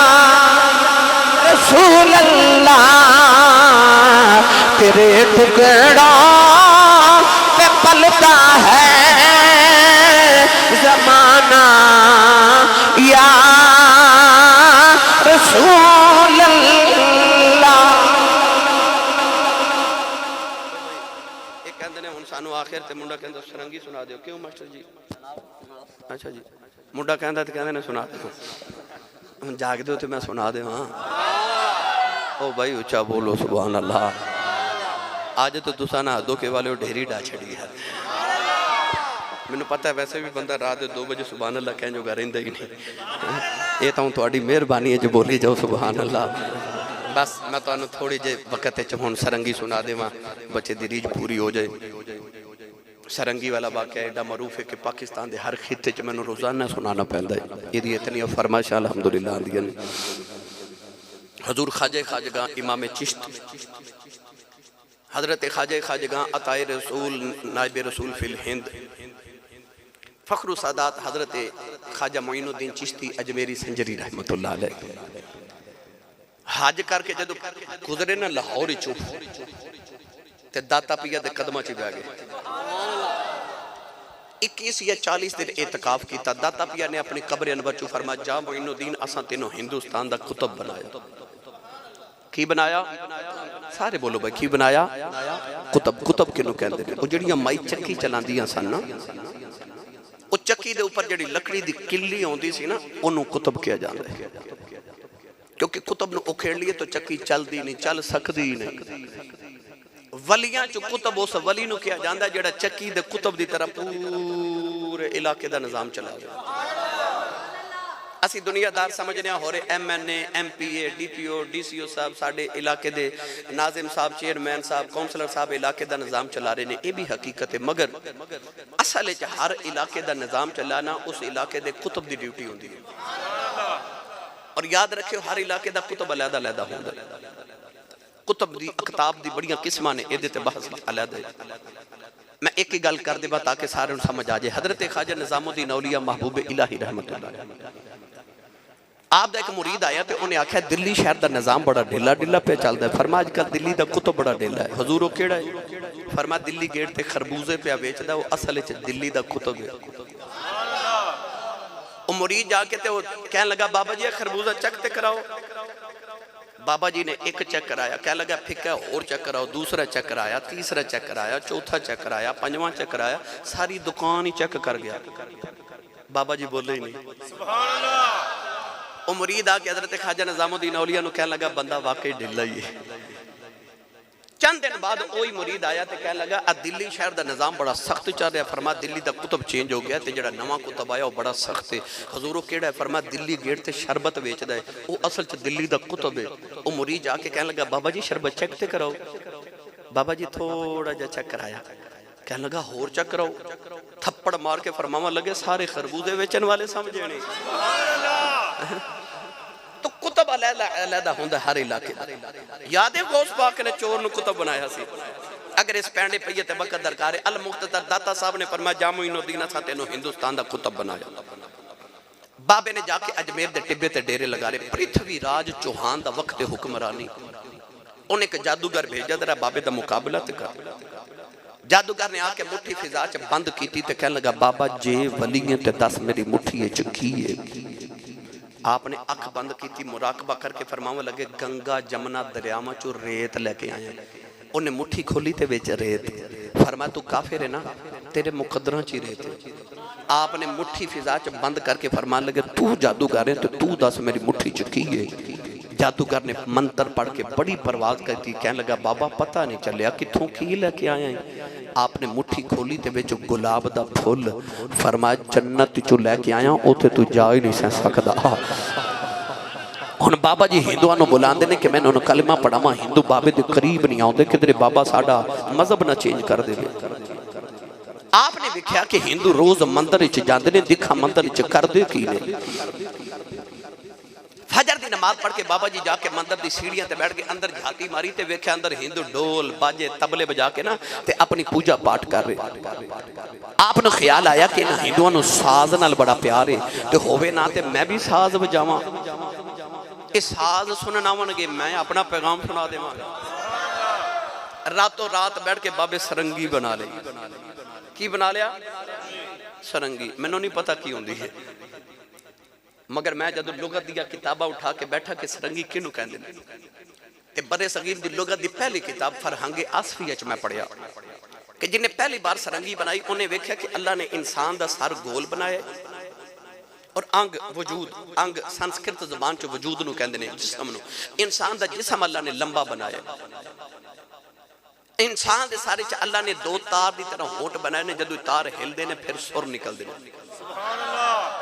रसूल अल्लाह तेरे टुकड़ा पे पलता है जमाना या रसूल अल्लाह। ये कहते हैं हुण सानू आखिर ते मुंडा कहंदा सरंगी सुना दियो। क्यों मास्टर जी? अच्छा जी, मुंडा कहंदा ते कहंदे ने सुना दो। हुण जाग दो ते मैं सुना देवां। ओ भाई उच्चा बोलो सुभान अल्लाह। आज तो तुसा ना दो के वाले ढेरी डा छड़ी है। मैनू पता है वैसे भी बंदा रात 2 बजे सुभान अल्लाह कहने जोगा रहिंदा ही नहीं। ये तो थोड़ी मेहरबानी है जो बोली जाओ सुभान अल्लाह। बस मैं तुहानू थोड़ी जे वक्त हुण सरंगी सुना देवां, बच्चे दी रीझ पूरी हो जाए। सरंगी वाला वाक़या एडा मरूफ है कि पाकिस्तान के हर खिते च मैनू रोज़ाना सुनाना पैंदा है। ये इतनी फरमाइशां अलहमदुलिल्लाह आंदियां ने। हजूर ख्वाजा खाजगा इमाम चिश्त हजरत ख्वाजा खाजगा अताए रसूल नायब रसूल फिल हिंद फखरु सादात हजरत ख्वाजा मोइनुद्दीन चिश्ती अजमेरी संजरी रहमतुल्लाह अलैह हज करके जदों गुजरे ना लाहौर चो ते दाता पिया दे कदमां च बह गए। 21 या 40 दिन एतकाफ किया। दाता पिया ने अपनी कब्र अनवर चो फरमाया जा मोइनुद्दीन असां तेनों हिंदुस्तान दा कुतुब बनाया। की बनाया? सारे बोलो भाई की बनाया? कुतुब। कुतुब किनू कहंदे ने? ओ जड़ियां माई चक्की चलांदियां सन ना, ओ चक्की दे ऊपर जड़ी लकड़ी दी किल्ली आउंदी सी ना ओनू कुतुब कहा जांदा है। क्योंकि कुतुब नू उखेड़ लिए तो चक्की चलदी नहीं, चल सकदी नहीं। वलियां चो कुतुब उस वली नू कहा जांदा जेड़ा चक्की दे कुतुब दी तरह पूरे इलाके दा निजाम चला। असी दुनियादार समझने हो रहे MNA MPA DPO DCO साहब साडे इलाके दे नाजिम साहब चेयरमैन साहब काउंसलर साहब इलाके दा निजाम चला रहे ने। ये भी हकीकत है, मगर असल च हर इलाके दा निजाम चलाना उस इलाके दे कुतुब दी ड्यूटी होंदी है। और याद रखियो हर इलाके दा कुतुब अलहदा अलहदा होंदा। कुतुब दी अकताब दी बड़ियां किस्मां ने, इहदे ते बहस अलहदा है। मैं एक ही गल कर देवा ताकि सारे समझ आ जाए। हजरत ख्वाजा निजामुद्दीन औलिया महबूब इलाही रहमतुल्लाह आप दा एक मुरीद आया तो उन्हें आख्या दिल्ली शहर का निजाम बड़ा ढिला ढिला पे चलता है। फरमा अजकल दिल्ली का कुतुब बड़ा ढिला है। हजूर केड़ा है? फरमा दिल्ली गेट ते खरबूजे पे बेचदा, वो असल च दिल्ली का कुतुब है। वो मुरीद जाके ते कहने लगा बाबा जी खरबूजा चेक ते कराओ। बाबा जी ने एक चेक कराया, कह लगा फिक्का और चेक कराओ। दूसरा चेक कराया, तीसरा चेक कराया, चौथा चेक कराया, पंजवां चेक कराया, सारी दुकान ही चेक कर गया। बाबा जी बोले ही नहीं। वो मुरीद आके हजरत ख्वाजा निजामुद्दीन औलिया कह लगा बंदा वाकई ढिला ही है। चंद दिन बाद वही मुरीद आया तो कह लगा दिल्ली शहर का निजाम बड़ा सख्त चल रहा। फरमा दिल्ली का कुतुब चेंज हो गया तो जो नवा कुतुब आया वह बड़ा सख्त है। हजूरों केड़ा है? फरमा दिल्ली गेट से शरबत बेचता है, वो असल च दिल्ली का कुतुब है। वो मुरीद आके कह लगा बाबा जी शरबत चेक तो कराओ। बाबा जी थोड़ा जा चेक कराया, कह लगा होर चेक कराओ। थप्पड़ मार के फरमावा लगे सारे खरबूजे बेचने वाले समझे नहीं। तो कुतुब अलहदा होंदा हर इलाके दा। याद है गौस पाक ने चोर नू कुतुब बनाया सी। अगर इस पैंडे पईए ते वक्त दरकार है। अल मुख्तसर दाता साहब ने फरमाया जा मोइनुद्दीन असां तेनू हिंदुस्तान दा कुतुब बनाया। बाबे ने जाके अजमेर दे टिब्बे ते डेरे लगा रहे। पृथ्वी राज चौहान दा वक्त हुक्मरानी। उन्हें एक जादूगर भेजा जरा बाबे दा मुकाबला ते कर। जादूगर ने आके मुट्ठी फिजा च बंद की ते कहने लगा बाबा जे वली ते दस मेरी मुट्ठी च की है। आपने अख बंद की, मुराकबा करके फरमावन लगे गंगा जमुना दरियावां चो रेत लेके आए। उन्हें मुट्ठी खोली ते विच रेत, फरमाया तू काफिर है ना, तेरे मुकद्दरां च ही रेत है। आपने मुट्ठी फिजा च बंद करके फरमान लगे तू जादूगर है तो तू दस मेरी मुट्ठी च की है। जादूगर ने मंत्र पढ़ के बड़ी परवाज करती, कहने लगा बाबा पता नहीं चलिया किथों की लेके आया है। आपने मुट्ठी खोली ते विच गुलाब दा फुल, फरमाया जन्नत चो लेके आया, उथे तू जा ही नहीं सकदा। हुण बाबा जी हिंदुआं नूं बुलांदे ने कि मैं उन्होंने कलमा पढ़ावां, हिंदू बाबे दे करीब नहीं आउंदे किधरे बाबा साडा मजहब ना चेंज कर देवे। आपने देखा कि हिंदू रोज मंदिर च जांदे ने, दिखा मंदिर च करदे की ने। फजर दी नमाज पढ़ के बाबा जी जाके मंदिर दी सीढ़ियां ते बैठ के अंदर झाती मारी ते वेख्या अंदर हिंदू ढोल बाजे तबले बजा के ना ते अपनी पूजा पाठ कर रहे। आपने ख्याल आया कि ना हिंदुआं नूं साज नाल बड़ा प्यार है ते होवे ना ते मैं भी साज बजावां। इस साज सुनन आवणगे, मैं अपना पैगाम सुना देवांगा। रातों रात बैठ के बाबे सरंगी बना ली। की बना लिया? सरंगी। मैनू नहीं पता की होंदी है, मगर मैं जदों लुगत दी किताबा उठा के बैठा कि सरंगी किनू कहंदे ने ते बड़े सगीर दी लुगत दी पहली किताब फरहंगे आसफिया च मैं पढ़िया कि जिन्हें पहली बार सरंगी बनाई उन्हें वेख्या कि अल्लाह ने इंसान दा सर गोल बनाया और अंग वजूद, अंग संस्कृत जबान च वजूद नू कहंदे ने जिस्म नू। इंसान दा जिस्म अल्लाह ने लंबा बनाया। इंसान दे सारे च अल्लाह ने दो तार दी तरह होठ बनाए ने, जदों तार हिलदे ने फिर सुर निकलदे ने।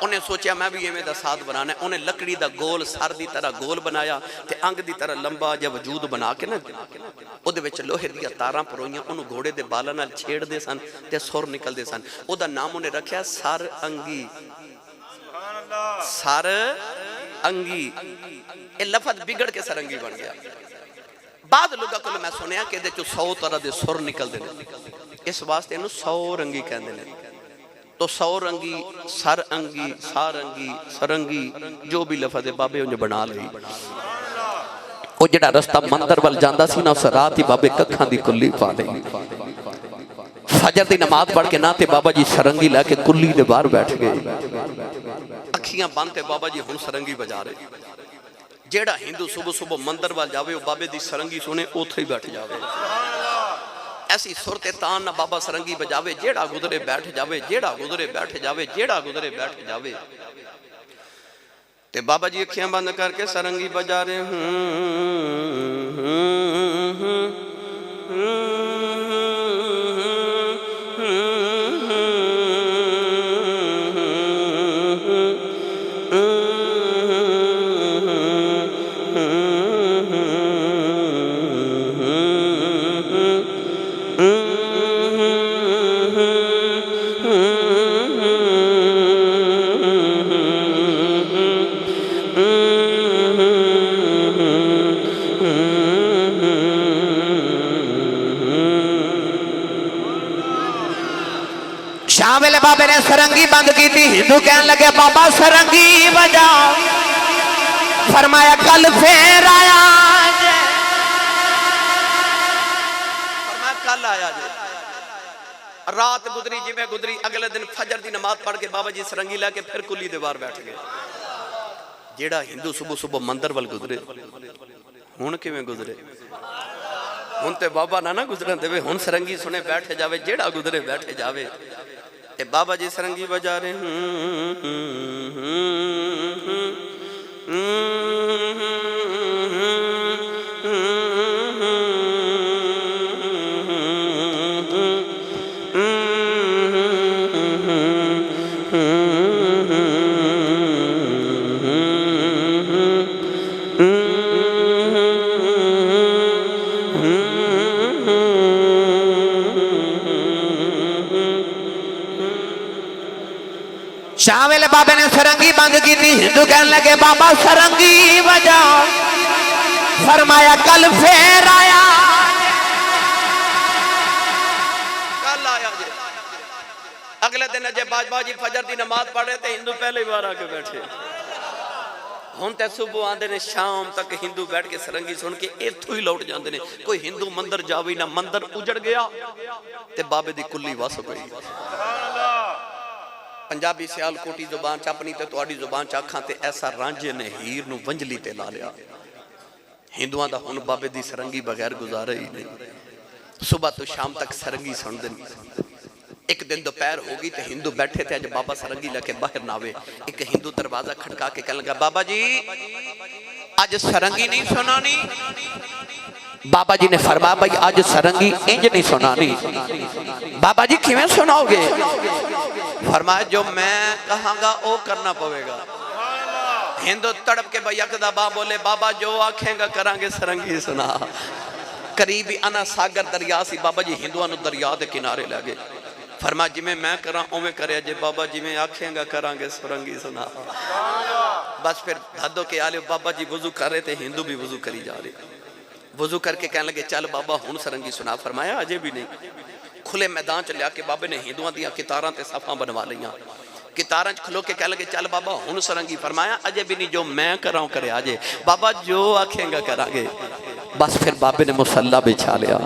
उन्हें सोचा मैं भी इवें दा साथ बनाना है। उन्हें लकड़ी दा गोल सर दी तरह गोल बनाया ते अंग दी तरह लंबा जिहा वजूद बना के ना उहदे विच लोहे दी तारां परोईयां, उन्होंने घोड़े दे बालां नाल छेड़दे सन ते सुर निकलदे सन। उहदा नाम उन्हें रखिया सर अंगी। सर अंगी ये लफज बिगड़ के सरंगी बन गया। बाद लोगों को मैं सुनिया कि 100 तरह के सुर निकलते हैं, इस वास्ते इन्हू 100 रंगी कहते हैं। तो 100 रंगी, सर अंगी, सारंगी, सरंगी जो भी लफज है बाबे उन्हें बना ली। वो जिहड़ा रस्ता मंदिर वाल जांदा सी ना, उस रात ही बाबे कखां दी कुल्ली पा ली। फजर दी नमाज पढ़ के ना ते बाबा जी सरंगी लैके कुल्ली दे बाहर बैठ गए। अखियां बंद ते बाबा जी हुण सरंगी बजा रहे। जेड़ा हिंदू सुबह सुबह मंदिर वाल जावे वो बाबे दी सरंगी सुने उथे ही बैठ जावे। ऐसी सुर ते तान ना बाबा सरंगी बजावे, जेड़ा गुजरे बैठ जावे, जेड़ा गुजरे बैठ जावे, जेड़ा गुजरे बैठ जावे। ते बाबा जी अखियां बंद करके सरंगी बजा रहे। शामिल बाबे ने सरंगी बंद की थी। हिंदू कहने लगे बाबा सरंगी बजाओ, फरमाया कल फिर आया। फरमाया कल आया जे। रात गुजरी जिवें गुजरी, अगले दिन फजर दी नमाज पढ़ के बाबा जी सरंगी लैके फिर कुली दे बाहर बैठ गए। जेड़ा हिंदू सुबह सुबह मंदिर वाल गुजरे हुण किवें गुजरे? हुण ते बाबा ना गुजरन देवे, हुण सरंगी सुने बैठे जावे, जेड़ा गुजरे बैठे जावे। ते बाबा जी सरंगी बजा रहे। शामिल बाबे ने सरंगी बंद की थी। हिंदू कहने लगे बाबा सरंगी बजाओ, फरमाया कल फिर आया। कल आया जे। अगले दिन अजय बाजवा जी फजर दी नमाज पढ़ रहे थे, हिंदू पहले बार आके बैठे। हुण ते सुबह आंदे ने, शाम तक हिंदू बैठ के सरंगी सुन के इत्थों ही लौट जाते हैं। कोई हिंदू मंदिर जावे ना, मंदिर उजड़ गया ते बाबे दी कुल्ली वस गई। पंजाबी सियालकोटी जुबान च अपनी ते तुहाडी जुबान च आखां ते ऐसा रांझे ने हीर नूं वंजली ते ला लिया। हिंदुआं दा हुण बाबे दी सरंगी बगैर गुजारा ही नहीं। सुबह तो शाम तक सरंगी सुनदे। एक दिन दोपहर हो गई तो हिंदू बैठे थे, अज बाबा सरंगी लेके बाहर ना आवे। एक हिंदू दरवाजा खड़का के कहने लगा, बाबा जी आज सरंगी नहीं सुनानी। बाबा जी ने फरमाया, भाई आज सरंगी इंज नहीं सुनानी। बाबा जी किवें सुनाओगे? फरमाया जो मैं कहांगा वो करना पवेगा। हिंदू तड़प के भैया कदा बोले, बाबा जो आखेगा करांगे, सरंगी सुना। करीब ही अना सागर दरिया सी। बाबा जी हिंदुआं नूं दरिया के किनारे लै गए। फरमाया जिवें मैं करा उवें करे जे, बाबा जिवें आखेगा करांगे, सरंगी सुना। बस फिर धदो के आले बाबा जी वजू कर रहे थे, हिंदू भी वजू करी जा रहे। वजू करके कहने लगे, चल बाबा हुण सरंगी सुना। फरमाया अजे भी नहीं। खुले मैदान च लिया के बाबे ने हिंदुआं दियां कितारां ते सफां बनवा लईयां। कितारां च खलो के कह लगे, चल बाबा हुण सरंगी। फरमाया अजे भी नहीं, जो मैं कराऊं करे आजे। बाबा जो आखेगा करांगे। बस फिर बाबे ने मुसल्ला बिछा लिया।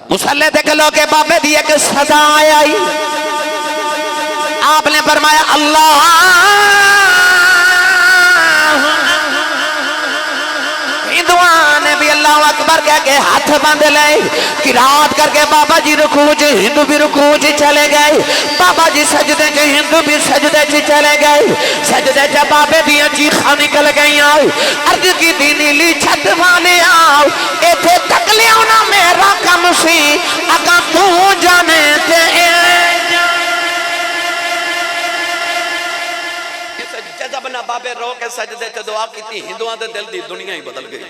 मुसल्ले ते खलो के बाबे दी एक सदा आई। आपने फरमाया अल्लाह ने भी अल्लाह अकबर कह के हाथ बांध ले। किरात करके बाबा जी रुकू च, हिंदू भी रुकू च चले गए। बाबा जी सजदे च, हिंदू भी सजदे च चले गए। सजदे च बाबे दियां चीखां निकल गई। अर्ज की दी नीली छत वाले आओ, इथे तक लिया ना मेरा कम सी, अगा तू जाने ते जज़ब ना बाबे रो के सजदे च दुआ की। हिंदुआं दे दिल दी दुनिया ही बदल गई।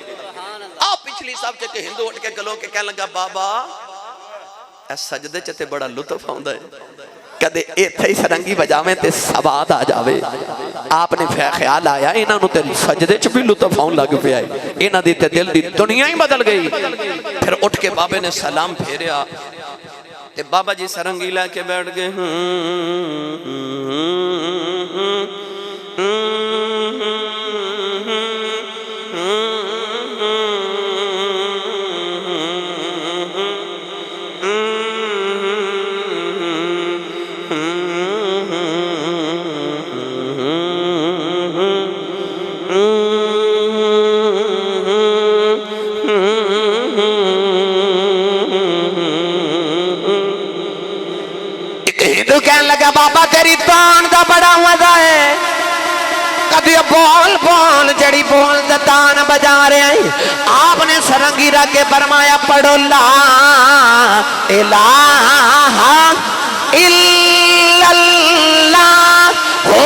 आ पिछली सब च हिंदू उठ के गलो के कह लगा, बाबा ए सजदे च ते बड़ा लुत्फ आउंदा है, कदे इत्थे ही सरंगी बजावे ते सवाद आ जावे। आपने ख्याल आया इन्हां नूं ते सजदे च भी लुत्फ आउण लग पिया है, इन्हां दी ते दिल दी दुनिया ही बदल गई। फिर उठ के बाबे ने सलाम फेरिया ते बाबा जी सरंगी लेके बैठ गए। हिंदू कहने लगा, बाबा तेरी तान का बड़ा मजा है। कभी बोल बोल जड़ी बोल दा तान बजा रहे हैं। आपने सरंगी रख के फरमाया, पढ़ो ला इलाहा इल्लल्लाह हो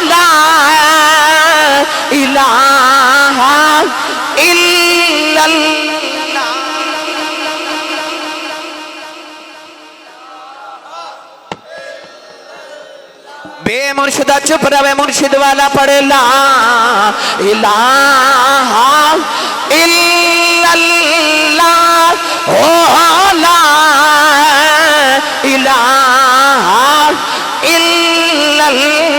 ला इलाहा इल्लल्लाह। बेमुर्शिदा चुप रहे, मुर्शिद वाला पढ़े ला इलाहा इल्लल्लाह हो ला इलाहा इल्लल्लाह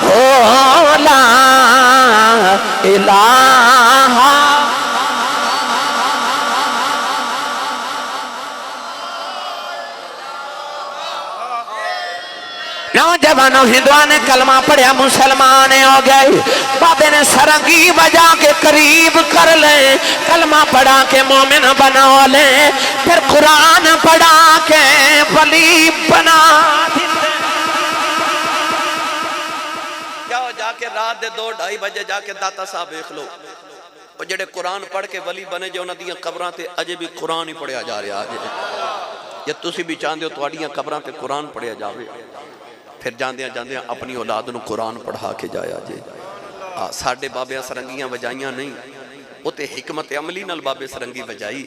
हो ला इलाहा। नौजवानों हिंदुआ ने कलमा पढ़िया, मुसलमान हो गए। बाबे ने सरंगी बजा के करीब कर ले, कलमा पढ़ा के मोमिन बना ले, फिर कुरान पढ़ा के वली बना। जाओ जाके रात दे 2-2:30 बजे जाके दाता साहब देख लो, वो जेडे कुरान पढ़ के वली बने जो उन्हां दियां कबरां ते अजे भी कुरान ही पढ़िया जा रहा है। जे तुसी भी चाहते हो तुहाडियां कबरां ते कुरान पढ़िया जावे, फिर जांदियां जांदियां अपनी औलाद नूं कुरान पढ़ा के जाया जे। साडे बाबियां सरंगियां वजाइयां नहीं, वो तो हिकमत अमली नाल बाबे सरंगी बजाई।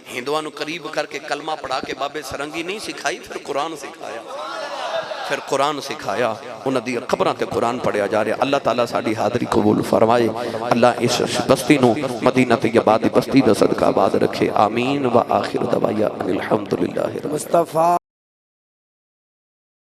हिंदुआं नूं करीब करके कलमा पढ़ा के बाबे सरंगी नहीं सिखाई, फिर कुरान सिखाया। फिर कुरान सिखाया, उन्हां दी खबरां ते कुरान पढ़िया जा रहा। अल्लाह ताला साडी हाज़री कबूल फरमाए। अल्लाह इस बस्ती नूं मदीना तैयबा दी बस्ती दा सदका आबाद रखे। आमीन व आखिर दवाया अनिल हम्दुलिल्लाह। मुस्तफा।